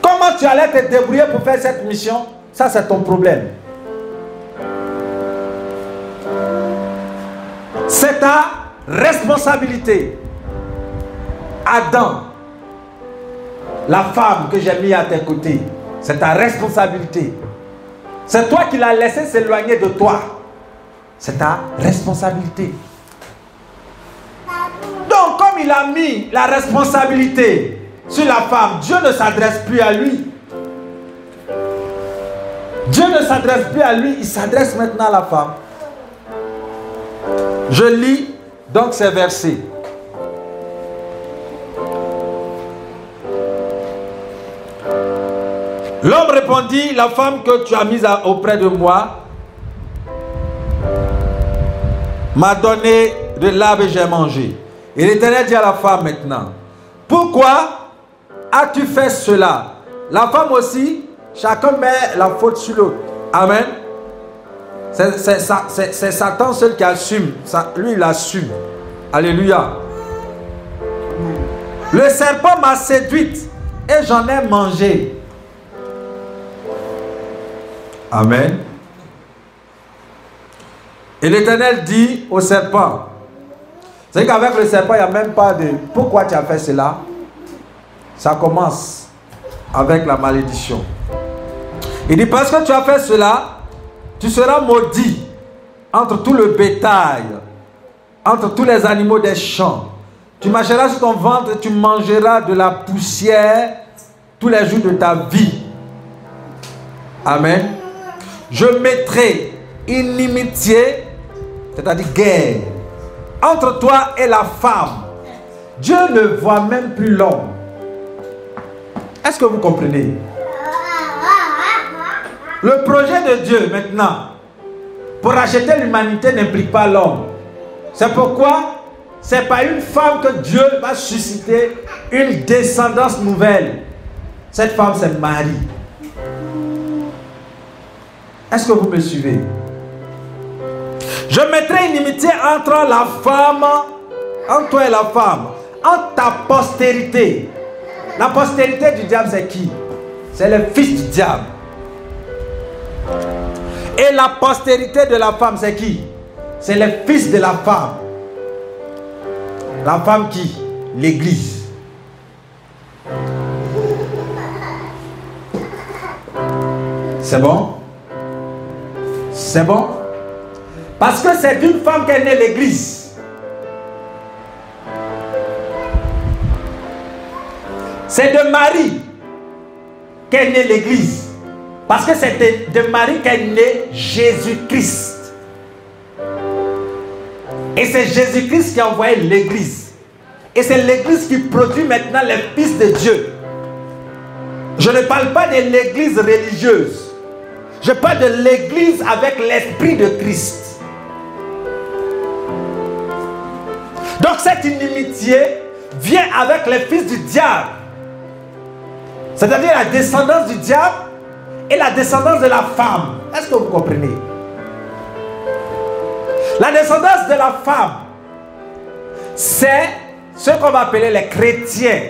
S1: Comment tu allais te débrouiller pour faire cette mission? Ça, c'est ton problème. C'est ta responsabilité. Adam, la femme que j'ai mis à tes côtés, c'est ta responsabilité. C'est toi qui l'as laissé s'éloigner de toi. C'est ta responsabilité. Donc, comme il a mis la responsabilité sur la femme, Dieu ne s'adresse plus à lui. Dieu ne s'adresse plus à lui, il s'adresse maintenant à la femme. Je lis donc ces versets. L'homme répondit, la femme que tu as mise auprès de moi m'a donné de l'arbre et j'ai mangé. Et l'Éternel dit à la femme maintenant, pourquoi as-tu fait cela? La femme aussi, chacun met la faute sur l'autre. Amen. C'est Satan seul qui assume. Lui, il assume. Alléluia. Le serpent m'a séduite et j'en ai mangé. Amen. Et l'Éternel dit au serpent, c'est qu'avec le serpent, il n'y a même pas de pourquoi tu as fait cela. Ça commence avec la malédiction. Il dit, parce que tu as fait cela, tu seras maudit entre tout le bétail, entre tous les animaux des champs. Tu marcheras sur ton ventre et tu mangeras de la poussière tous les jours de ta vie. Amen. Je mettrai inimitié, c'est-à-dire guerre, entre toi et la femme. Dieu ne voit même plus l'homme. Est-ce que vous comprenez? Le projet de Dieu maintenant, pour racheter l'humanité, n'implique pas l'homme. C'est pourquoi c'est par une femme que Dieu va susciter une descendance nouvelle. Cette femme, c'est Marie. Est-ce que vous me suivez? Je mettrai une inimitié entre la femme, entre toi et la femme, entre ta postérité. La postérité du diable, c'est qui? C'est le fils du diable. Et la postérité de la femme, c'est qui? C'est le fils de la femme. La femme qui? L'Église. C'est bon? C'est bon? Parce que c'est d'une femme qu'est née l'Église. C'est de Marie qu'est née l'Église. Parce que c'est de Marie qu'est né Jésus-Christ. Et c'est Jésus-Christ qui a envoyé l'Église. Et c'est l'Église qui produit maintenant les fils de Dieu. Je ne parle pas de l'Église religieuse. Je parle de l'Église avec l'Esprit de Christ. Donc cette inimitié vient avec les fils du diable. C'est-à-dire la descendance du diable et la descendance de la femme. Est-ce que vous comprenez? La descendance de la femme, c'est ce qu'on va appeler les chrétiens.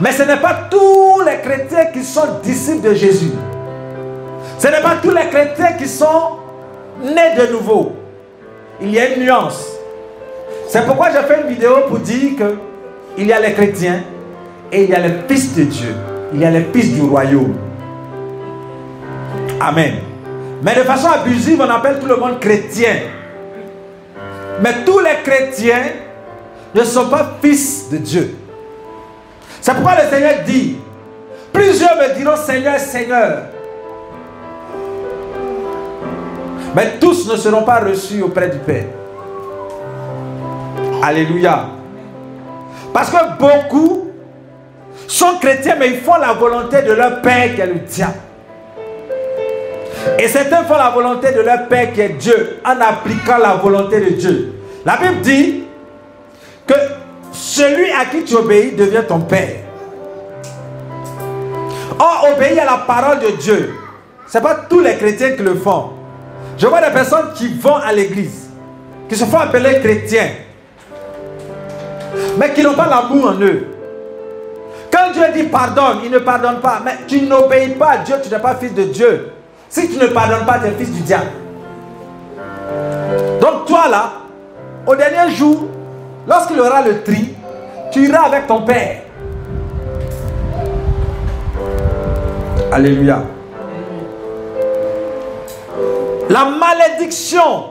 S1: Mais ce n'est pas tous les chrétiens qui sont disciples de Jésus. Ce n'est pas tous les chrétiens qui sont nés de nouveau. Il y a une nuance. C'est pourquoi j'ai fait une vidéo pour dire qu'il y a les chrétiens et il y a les fils de Dieu. Il y a les fils du royaume. Amen. Mais de façon abusive, on appelle tout le monde chrétien. Mais tous les chrétiens ne sont pas fils de Dieu. C'est pourquoi le Seigneur dit, plusieurs me diront Seigneur, Seigneur. Mais tous ne seront pas reçus auprès du Père. Alléluia. Parce que beaucoup sont chrétiens, mais ils font la volonté de leur Père qui est le diable. Et certains font la volonté de leur Père qui est Dieu, en appliquant la volonté de Dieu. La Bible dit que celui à qui tu obéis devient ton Père. Or, obéir à la parole de Dieu, ce n'est pas tous les chrétiens qui le font. Je vois des personnes qui vont à l'église, qui se font appeler chrétiens, mais qui n'ont pas l'amour en eux. Quand Dieu dit pardonne, il ne pardonne pas. Mais tu n'obéis pas à Dieu, tu n'es pas fils de Dieu. Si tu ne pardonnes pas, tu es fils du diable. Donc toi là, au dernier jour, lorsqu'il aura le tri, tu iras avec ton Père. Alléluia. La malédiction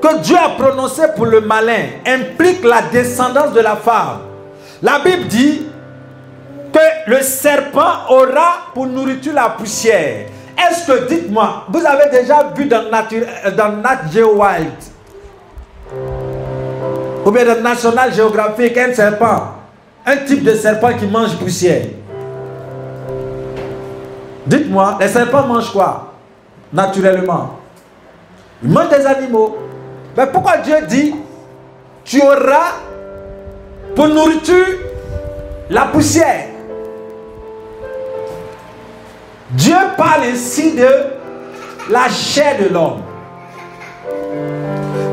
S1: que Dieu a prononcée pour le malin implique la descendance de la femme. La Bible dit que le serpent aura pour nourriture la poussière. Est-ce que, dites-moi, vous avez déjà vu dans Nat Geo Wild ou bien dans National Geographic un serpent, un type de serpent qui mange poussière? Dites-moi, les serpents mangent quoi? Naturellement, ils mangent des animaux. Mais pourquoi Dieu dit tu auras pour nourriture la poussière? Dieu parle ici de la chair de l'homme.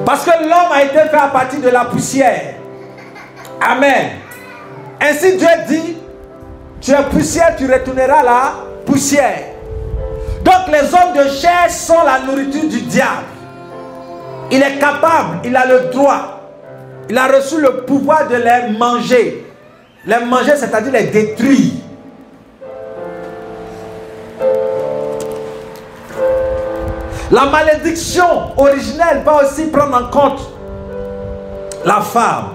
S1: Parce que l'homme a été fait à partir de la poussière. Amen. Ainsi Dieu dit, tu es poussière, tu retourneras la poussière. Donc les hommes de chair sont la nourriture du diable. Il est capable, il a le droit, il a reçu le pouvoir de les manger. Les manger, c'est-à-dire les détruire. La malédiction originelle va aussi prendre en compte la femme.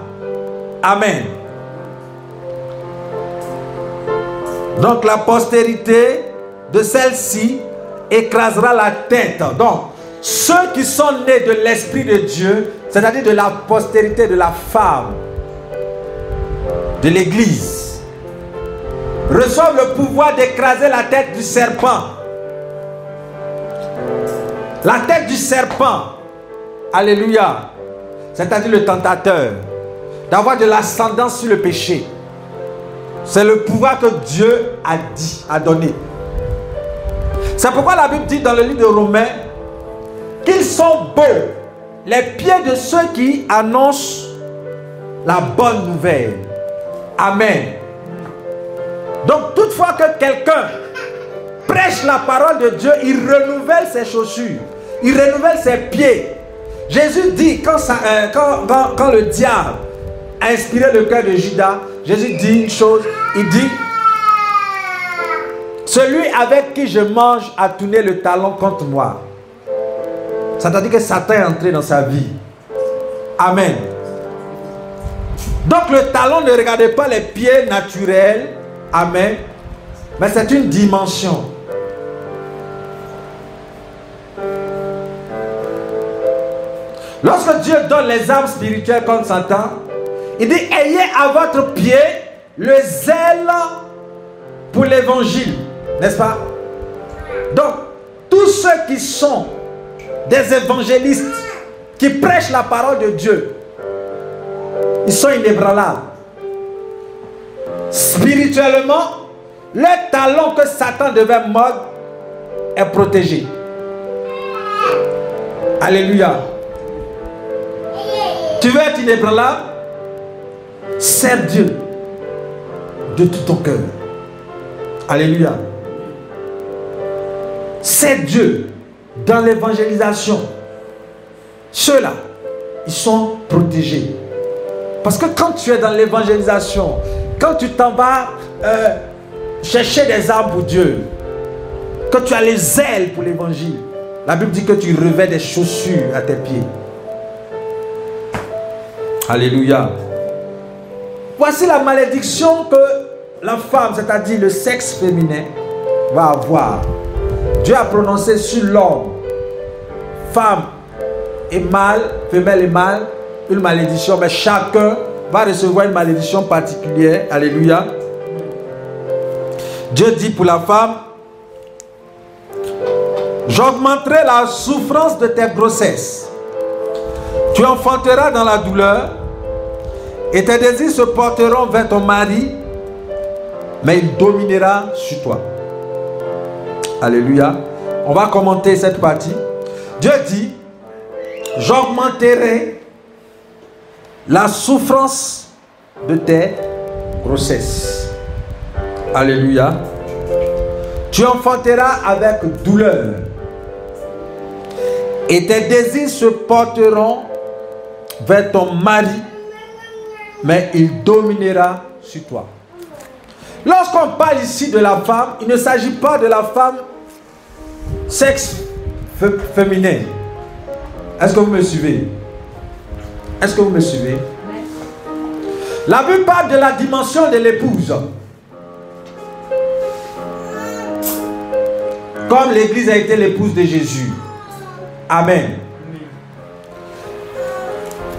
S1: Amen. Donc la postérité de celle-ci écrasera la tête. Donc ceux qui sont nés de l'Esprit de Dieu, c'est-à-dire de la postérité de la femme, de l'Église, reçoivent le pouvoir d'écraser la tête du serpent. La tête du serpent, alléluia, c'est-à-dire le tentateur, d'avoir de l'ascendance sur le péché. C'est le pouvoir que Dieu a donné. C'est pourquoi la Bible dit dans le livre de Romains qu'ils sont beaux, les pieds de ceux qui annoncent la bonne nouvelle. Amen. Donc toutefois que quelqu'un prêche la parole de Dieu, il renouvelle ses chaussures, il renouvelle ses pieds. Jésus dit, quand le diable a inspiré le cœur de Judas, Jésus dit une chose, il dit, celui avec qui je mange a tourné le talon contre moi. C'est-à-dire que Satan est entré dans sa vie. Amen. Donc le talon ne regardez pas les pieds naturels. Amen. Mais c'est une dimension. Lorsque Dieu donne les armes spirituelles contre Satan, il dit, ayez à votre pied le zèle pour l'évangile. N'est-ce pas? Donc, tous ceux qui sont des évangélistes, qui prêchent la parole de Dieu, ils sont inébranlables. Spirituellement, le talon que Satan devait mordre est protégé. Alléluia. Tu veux être inébranlable? Sers Dieu de tout ton cœur. Alléluia. Sers Dieu dans l'évangélisation. Ceux-là, ils sont protégés. Parce que quand tu es dans l'évangélisation, quand tu t'en vas chercher des armes pour Dieu, quand tu as les ailes pour l'évangile, la Bible dit que tu revêts des chaussures à tes pieds. Alléluia. Voici la malédiction que la femme, c'est-à-dire le sexe féminin, va avoir. Dieu a prononcé sur l'homme, femme et mâle, femelle et mâle, une malédiction, mais chacun va recevoir une malédiction particulière. Alléluia. Dieu dit pour la femme, j'augmenterai la souffrance de tes grossesses. Tu enfanteras dans la douleur et tes désirs se porteront vers ton mari, mais il dominera sur toi. Alléluia. On va commenter cette partie. Dieu dit, j'augmenterai la souffrance de tes grossesses. Alléluia. Tu enfanteras avec douleur et tes désirs se porteront vers ton mari, mais il dominera sur toi. Lorsqu'on parle ici de la femme, il ne s'agit pas de la femme sexe féminin. Est-ce que vous me suivez? Est-ce que vous me suivez? La Bible parle de la dimension de l'épouse. Comme l'Église a été l'épouse de Jésus. Amen.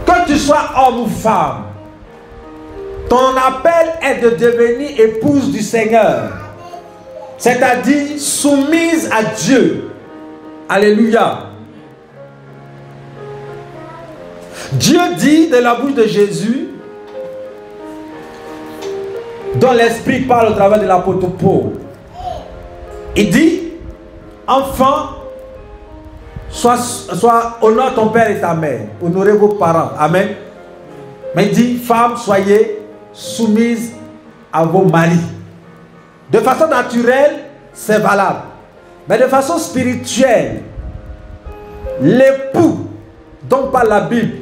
S1: Que tu sois homme ou femme, ton appel est de devenir épouse du Seigneur. C'est-à-dire soumise à Dieu. Alléluia. Dieu dit de la bouche de Jésus, dont l'Esprit parle au travers de l'apôtre Paul. Il dit, enfant, honore ton père et ta mère. Honorez vos parents. Amen. Mais il dit, femmes, soyez soumises à vos maris. De façon naturelle, c'est valable. Mais de façon spirituelle, l'époux dont parle la Bible,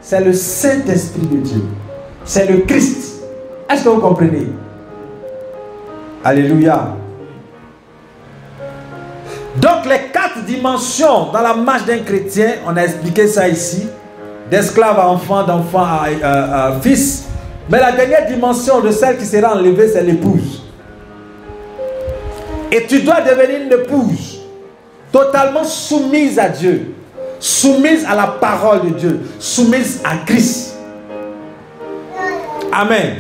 S1: c'est le Saint-Esprit de Dieu. C'est le Christ. Est-ce que vous comprenez? Alléluia. Donc les 4 dimensions dans la marche d'un chrétien, on a expliqué ça ici. D'esclave à enfant, d'enfant à fils. Mais la dernière dimension de celle qui sera enlevée, c'est l'épouse. Et tu dois devenir une épouse totalement soumise à Dieu, soumise à la parole de Dieu, soumise à Christ. Amen.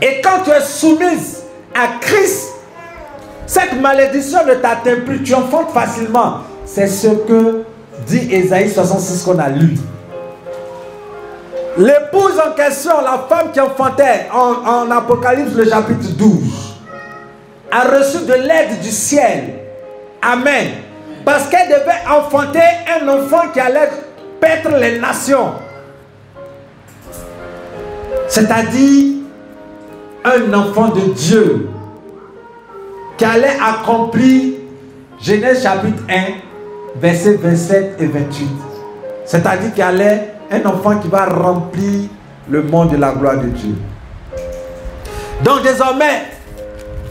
S1: Et quand tu es soumise à Christ, cette malédiction ne t'atteint plus, tu enfantes facilement. C'est ce que dit Ésaïe 66 qu'on a lu. L'épouse en question, la femme qui enfantait en Apocalypse le chapitre 12, a reçu de l'aide du ciel. Amen. Parce qu'elle devait enfanter un enfant qui allait paître les nations. C'est-à-dire un enfant de Dieu qui allait accomplir Genèse chapitre 1, versets 27 et 28. C'est-à-dire qu'il y allait un enfant qui va remplir le monde de la gloire de Dieu. Donc désormais,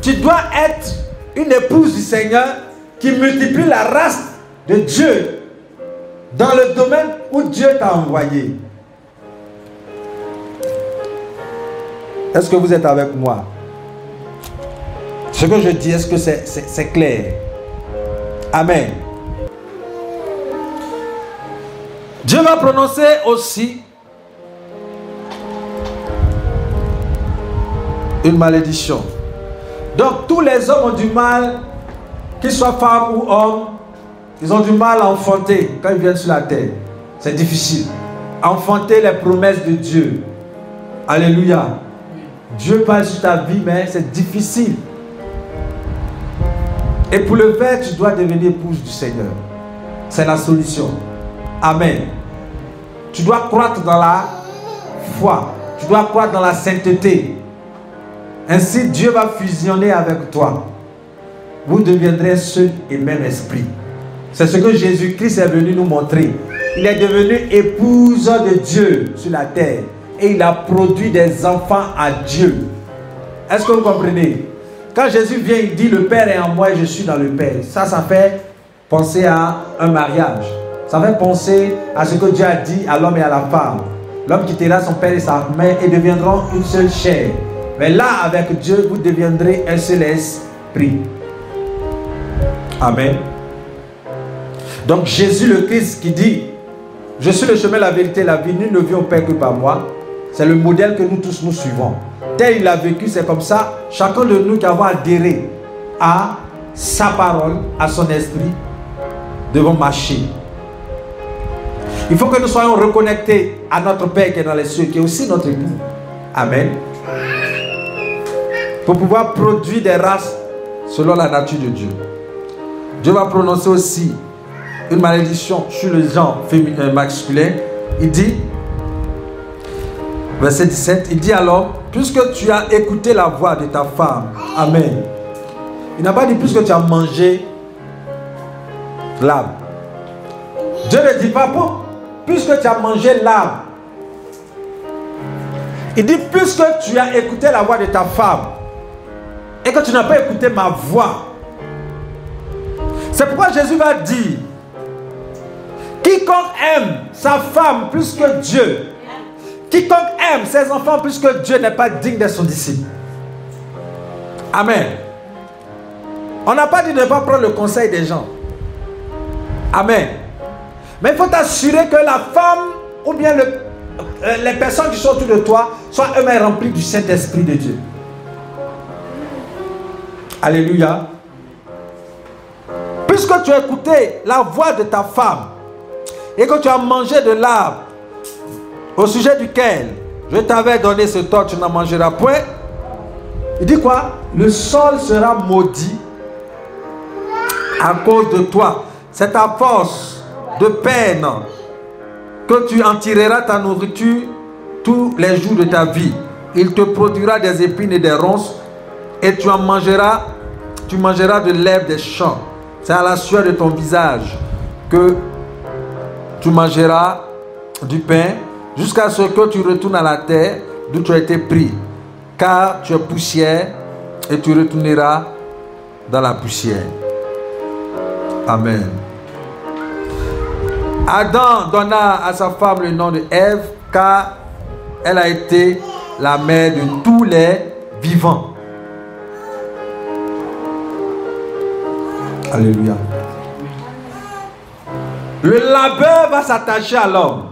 S1: tu dois être une épouse du Seigneur qui multiplie la race de Dieu dans le domaine où Dieu t'a envoyé. Est-ce que vous êtes avec moi? Ce que je dis, est-ce que c'est clair? Amen. Dieu va prononcer aussi une malédiction. Donc tous les hommes ont du mal, qu'ils soient femmes ou hommes, ils ont du mal à enfanter quand ils viennent sur la terre. C'est difficile. Enfanter les promesses de Dieu. Alléluia. Dieu parle sur ta vie, mais c'est difficile. Et pour le faire, tu dois devenir épouse du Seigneur. C'est la solution. Amen. Tu dois croître dans la foi. Tu dois croître dans la sainteté. Ainsi, Dieu va fusionner avec toi. Vous deviendrez un seul et même esprit. C'est ce que Jésus-Christ est venu nous montrer. Il est devenu épouse de Dieu sur la terre. Et il a produit des enfants à Dieu. Est-ce que vous comprenez? Quand Jésus vient, il dit le Père est en moi et je suis dans le Père. Ça fait penser à un mariage. Ça fait penser à ce que Dieu a dit à l'homme et à la femme. L'homme quittera son père et sa mère et deviendront une seule chair. Mais là, avec Dieu, vous deviendrez un seul esprit. Amen. Donc Jésus le Christ qui dit, je suis le chemin, la vérité, la vie, nul ne vient au Père que par moi. C'est le modèle que nous tous nous suivons. Tel il a vécu, c'est comme ça. Chacun de nous qui avons adhéré à sa parole, à son esprit, devons marcher. Il faut que nous soyons reconnectés à notre Père qui est dans les cieux, qui est aussi notre époux. Amen. Pour pouvoir produire des races selon la nature de Dieu. Dieu va prononcer aussi une malédiction sur le genre masculin. Il dit, verset 17, il dit alors, puisque tu as écouté la voix de ta femme, amen. Il n'a pas dit puisque tu as mangé l'arbre. Dieu ne dit pas puisque tu as mangé l'arbre. Il dit puisque tu as écouté la voix de ta femme et que tu n'as pas écouté ma voix. C'est pourquoi Jésus va dire, quiconque aime sa femme plus que Dieu, quiconque aime ses enfants plus que Dieu n'est pas digne de son disciple. Amen. On n'a pas dit de ne pas prendre le conseil des gens. Amen. Mais il faut t'assurer que la femme ou bien les personnes qui sont autour de toi soient eux-mêmes remplies du Saint-Esprit de Dieu. Alléluia. Puisque tu as écouté la voix de ta femme et que tu as mangé de l'arbre au sujet duquel je t'avais donné ce tort, tu n'en mangeras point. Il dit quoi? Le sol sera maudit à cause de toi. C'est à force de peine que tu en tireras ta nourriture tous les jours de ta vie. Il te produira des épines et des ronces et tu mangeras de l'herbe des champs. C'est à la sueur de ton visage que tu mangeras du pain jusqu'à ce que tu retournes à la terre d'où tu as été pris. Car tu es poussière et tu retourneras dans la poussière. Amen. Adam donna à sa femme le nom de Ève car elle a été la mère de tous les vivants. Alléluia. Le labeur va s'attacher à l'homme.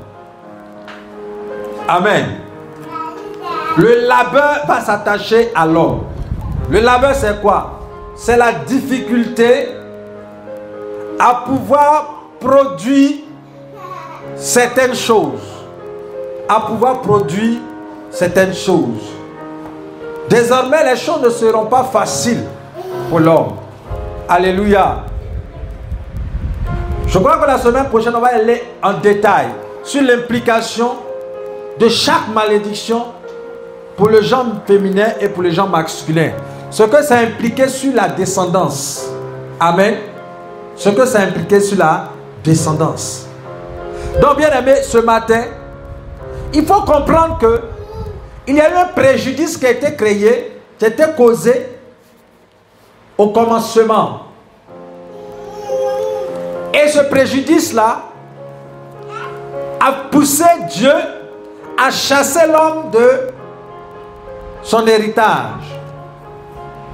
S1: Amen. Le labeur va s'attacher à l'homme. Le labeur, c'est quoi? C'est la difficulté à pouvoir produire certaines choses. À pouvoir produire certaines choses. Désormais, les choses ne seront pas faciles pour l'homme. Alléluia. Je crois que la semaine prochaine, on va aller en détail sur l'implication de chaque malédiction pour le genre féminin et pour le genre masculin. Ce que ça impliquait sur la descendance. Amen. Ce que ça impliquait sur la descendance. Donc, bien aimé, ce matin, il faut comprendre que il y a eu un préjudice qui a été créé, qui a été causé au commencement. Et ce préjudice-là a poussé Dieu à chasser l'homme de son héritage.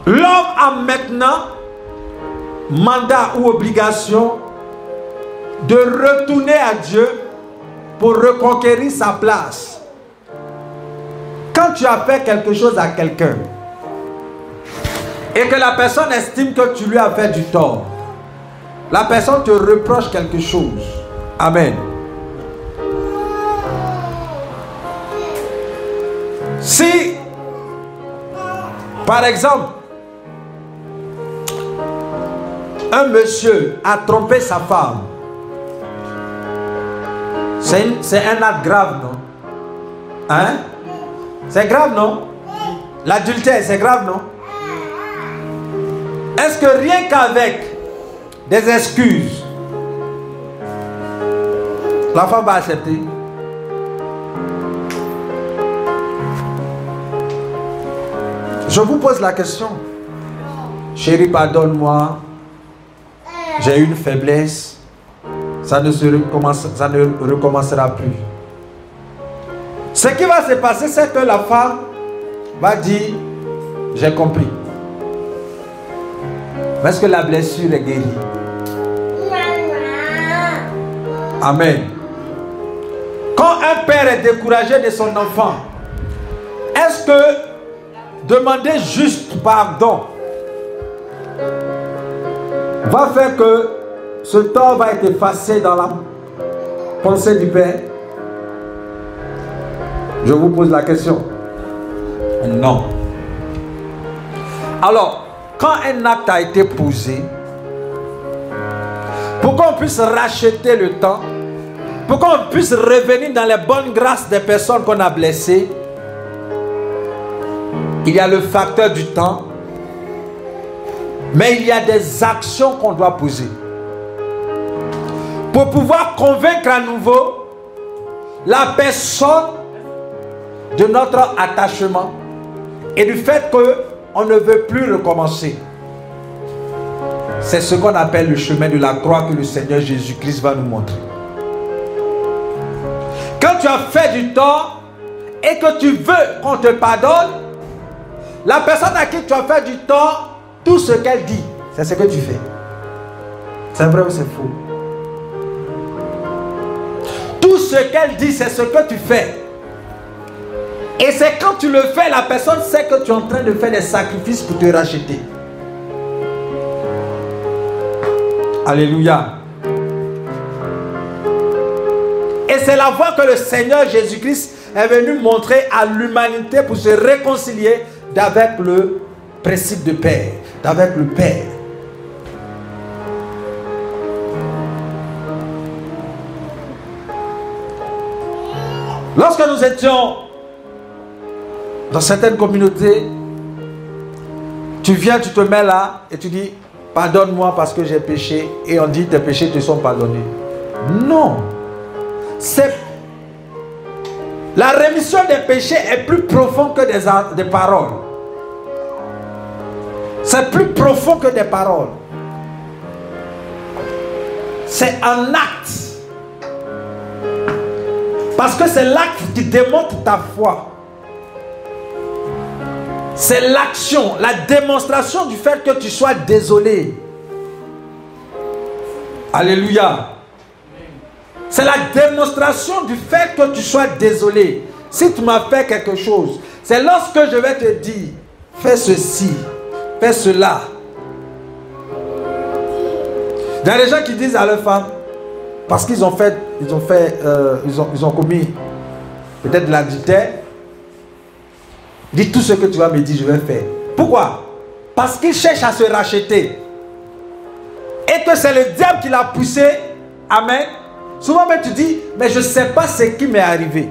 S1: L'homme a maintenant mandat ou obligation de retourner à Dieu pour reconquérir sa place. Quand tu as fait quelque chose à quelqu'un et que la personne estime que tu lui as fait du tort, la personne te reproche quelque chose. Amen. Si, par exemple, un monsieur a trompé sa femme, c'est un acte grave, non? Hein? C'est grave, non? L'adultère, c'est grave, non? Est-ce que rien qu'avec des excuses, la femme va accepter? Je vous pose la question. Chérie, pardonne-moi. J'ai une faiblesse. Ça ne recommencera plus. Ce qui va se passer, c'est que la femme va dire, j'ai compris. Mais est-ce que la blessure est guérie? Amen. Quand un père est découragé de son enfant, est-ce que demander juste pardon va faire que ce tort va être effacé dans la pensée du père? Je vous pose la question. Non. Alors, quand un acte a été posé, pour qu'on puisse racheter le temps, pour qu'on puisse revenir dans les bonnes grâces des personnes qu'on a blessées, il y a le facteur du temps, mais il y a des actions qu'on doit poser pour pouvoir convaincre à nouveau la personne de notre attachement et du fait qu'on ne veut plus recommencer. C'est ce qu'on appelle le chemin de la croix que le Seigneur Jésus-Christ va nous montrer. Quand tu as fait du tort et que tu veux qu'on te pardonne, la personne à qui tu as fait du tort, tout ce qu'elle dit, c'est ce que tu fais. C'est vrai ou c'est faux? Tout ce qu'elle dit, c'est ce que tu fais. Et c'est quand tu le fais, la personne sait que tu es en train de faire des sacrifices pour te racheter. Alléluia. Et c'est la voie que le Seigneur Jésus-Christ est venu montrer à l'humanité pour se réconcilier avec le principe de Père, avec le Père. Lorsque nous étions dans certaines communautés, tu viens, tu te mets là et tu dis, pardonne-moi parce que j'ai péché, et on dit tes péchés te sont pardonnés. Non. La rémission des péchés est plus profonde que des paroles. C'est plus profond que des paroles. C'est un acte. Parce que c'est l'acte qui démontre ta foi. C'est l'action, la démonstration du fait que tu sois désolé. Alléluia. C'est la démonstration du fait que tu sois désolé. Si tu m'as fait quelque chose, c'est lorsque je vais te dire, fais ceci, fais cela. Il y a des gens qui disent à leur femme, parce qu'ils ont commis peut-être de l'adultère, dis tout ce que tu vas me dire, je vais faire. Pourquoi? Parce qu'ils cherchent à se racheter. Et que c'est le diable qui l'a poussé. Amen. Souvent même tu dis, mais je ne sais pas ce qui m'est arrivé.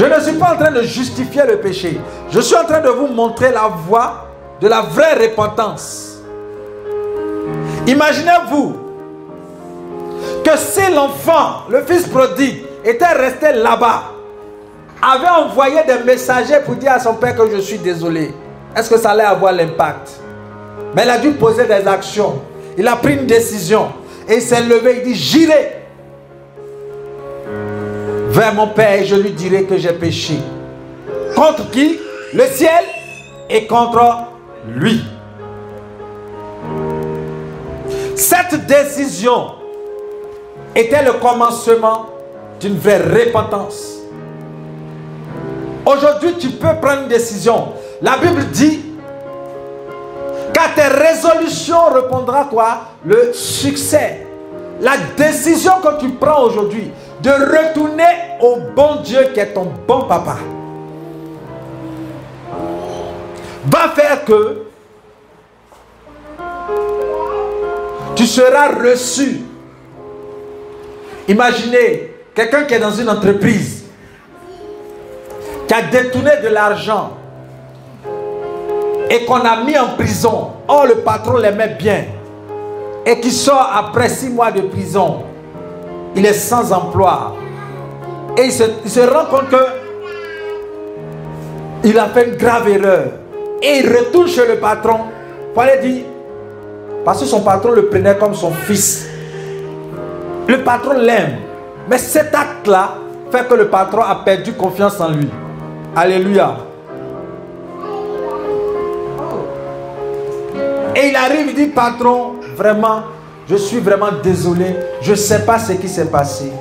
S1: Je ne suis pas en train de justifier le péché. Je suis en train de vous montrer la voie de la vraie repentance. Imaginez-vous que si l'enfant, le fils prodigue, était resté là-bas, avait envoyé des messagers pour dire à son père que je suis désolé, est-ce que ça allait avoir l'impact? Mais il a dû poser des actions. Il a pris une décision. Et il s'est levé, il dit, j'irai vers mon père et je lui dirai que j'ai péché. Contre qui? Le ciel et contre lui. Cette décision était le commencement d'une vraie repentance. Aujourd'hui, tu peux prendre une décision. La Bible dit qu'à tes résolutions répondra quoi? Le succès. La décision que tu prends aujourd'hui de retourner au bon Dieu qui est ton bon papa va faire que tu seras reçu. Imaginez quelqu'un qui est dans une entreprise, qui a détourné de l'argent et qu'on a mis en prison. Oh, le patron l'aimait bien. Et qui sort après 6 mois de prison. Il est sans emploi. Et il se rend compte que il a fait une grave erreur. Et il retourne chez le patron pour aller dire, parce que son patron le prenait comme son fils. Le patron l'aime. Mais cet acte-là fait que le patron a perdu confiance en lui. Alléluia. Et il arrive, il dit, patron, vraiment, je suis vraiment désolé. Je ne sais pas ce qui s'est passé.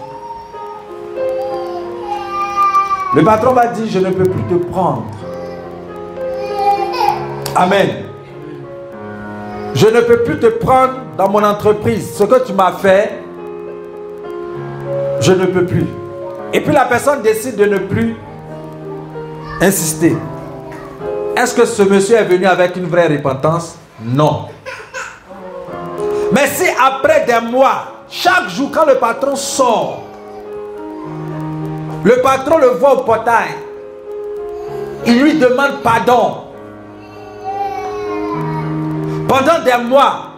S1: Le patron va dire, je ne peux plus te prendre. Amen. Je ne peux plus te prendre dans mon entreprise. Ce que tu m'as fait, je ne peux plus. Et puis la personne décide de ne plus insister. Est-ce que ce monsieur est venu avec une vraie repentance? Non. Mais si après des mois, chaque jour quand le patron sort, le patron le voit au portail, il lui demande pardon. Pendant des mois,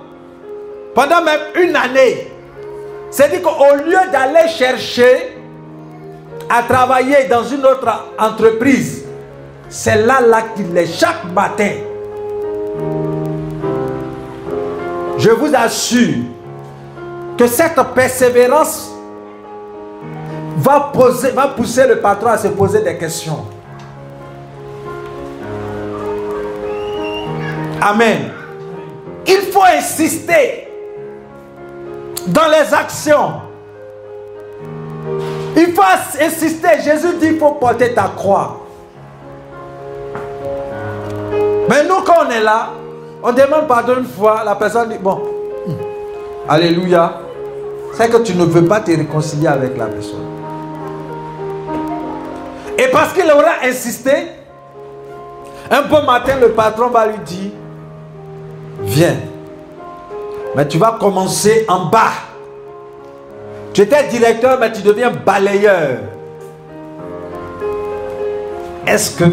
S1: pendant même une année, c'est-à-dire qu'au lieu d'aller chercher à travailler dans une autre entreprise, c'est là qu'il est chaque matin. Je vous assure que cette persévérance va pousser le patron à se poser des questions. Amen. Il faut insister dans les actions. Il faut insister. Jésus dit qu'il faut porter ta croix. Mais nous, quand on est là, on demande pardon une fois, la personne dit, bon, alléluia, c'est que tu ne veux pas te réconcilier avec la personne. Et parce qu'il aura insisté, un beau matin, le patron va lui dire, viens, mais tu vas commencer en bas. Tu étais directeur, mais tu deviens balayeur. Est-ce que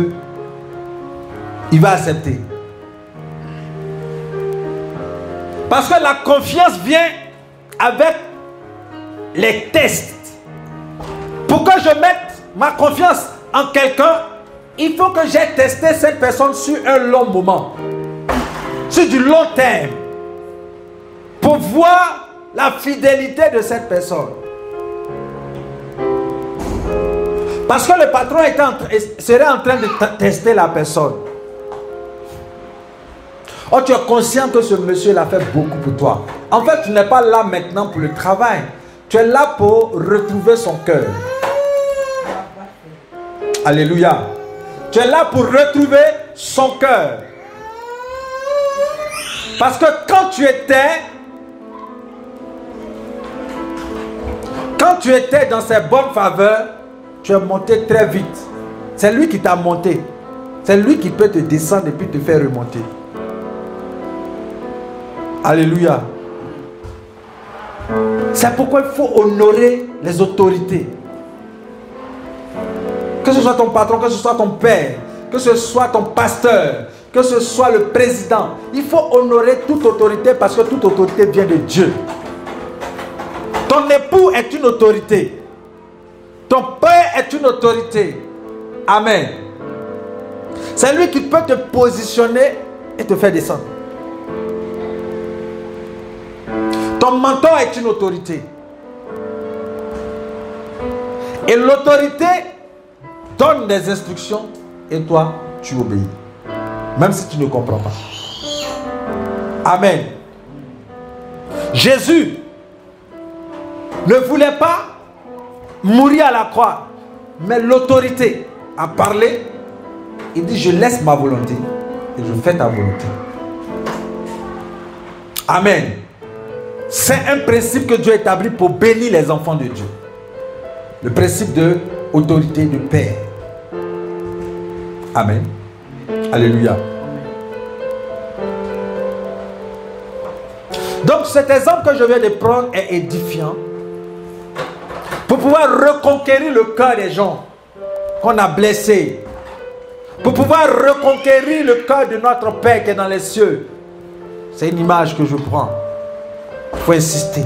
S1: il va accepter? Parce que la confiance vient avec les tests. Pour que je mette ma confiance en quelqu'un, il faut que j'ai testé cette personne sur un long moment. Sur du long terme. Pour voir la fidélité de cette personne. Parce que le patron serait en train de tester la personne. Oh, tu es conscient que ce monsieur l'a fait beaucoup pour toi. En fait, tu n'es pas là maintenant pour le travail. Tu es là pour retrouver son cœur. Alléluia. Tu es là pour retrouver son cœur. Parce que quand tu étais dans ses bonnes faveurs, tu es monté très vite. C'est lui qui t'a monté. C'est lui qui peut te descendre et puis te faire remonter. Alléluia. C'est pourquoi il faut honorer les autorités. Que ce soit ton patron, que ce soit ton père, que ce soit ton pasteur, que ce soit le président. Il faut honorer toute autorité parce que toute autorité vient de Dieu. Ton époux est une autorité. Ton père est une autorité. Amen. C'est lui qui peut te positionner et te faire descendre. Ton mentor est une autorité. Et l'autorité donne des instructions et toi, tu obéis. Même si tu ne comprends pas. Amen. Jésus ne voulait pas mourir à la croix, mais l'autorité a parlé. Il dit, je laisse ma volonté et je fais ta volonté. Amen. C'est un principe que Dieu établit pour bénir les enfants de Dieu. Le principe de autorité de Père. Amen. Alléluia. Donc cet exemple que je viens de prendre est édifiant pour pouvoir reconquérir le cœur des gens qu'on a blessés. Pour pouvoir reconquérir le cœur de notre Père qui est dans les cieux. C'est une image que je prends. Il faut insister.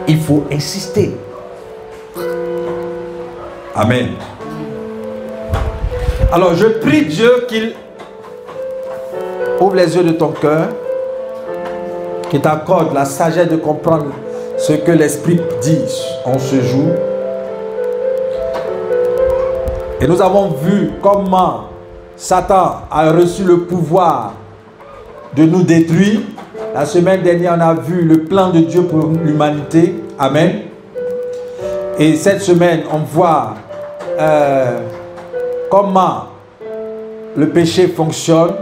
S1: Il faut insister. Amen. Alors je prie Dieu qu'il ouvre les yeux de ton cœur, qu'il t'accorde la sagesse de comprendre ce que l'Esprit dit en ce jour. Et nous avons vu comment Satan a reçu le pouvoir de nous détruire. La semaine dernière, on a vu le plan de Dieu pour l'humanité. Amen. Et cette semaine, on voit comment le péché fonctionne,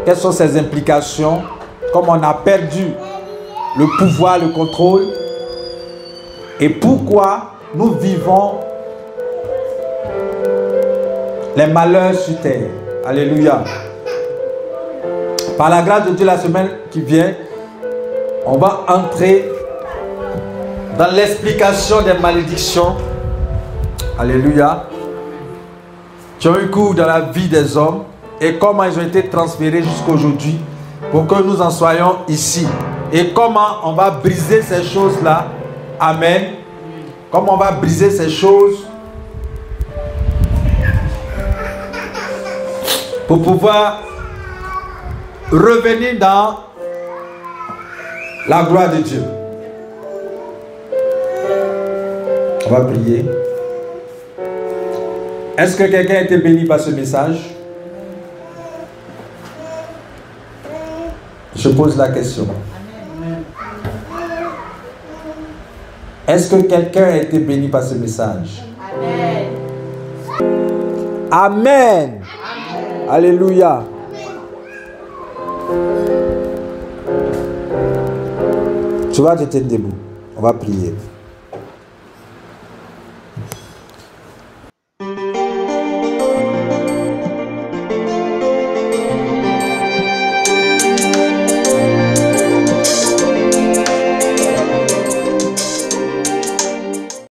S1: quelles sont ses implications, comment on a perdu le pouvoir, le contrôle, et pourquoi nous vivons les malheurs sur terre. Alléluia. Par la grâce de Dieu, la semaine qui vient, on va entrer dans l'explication des malédictions. Alléluia. Qui ont eu cours dans la vie des hommes et comment ils ont été transférés jusqu'à aujourd'hui pour que nous en soyons ici. Et comment on va briser ces choses-là. Amen. Comment on va briser ces choses pour pouvoir revenir dans la gloire de Dieu. On va prier. Est-ce que quelqu'un a été béni par ce message? Je pose la question. Est-ce que quelqu'un a été béni par ce message? Amen. Amen. Alléluia. Tu vas te tenir debout. On va prier.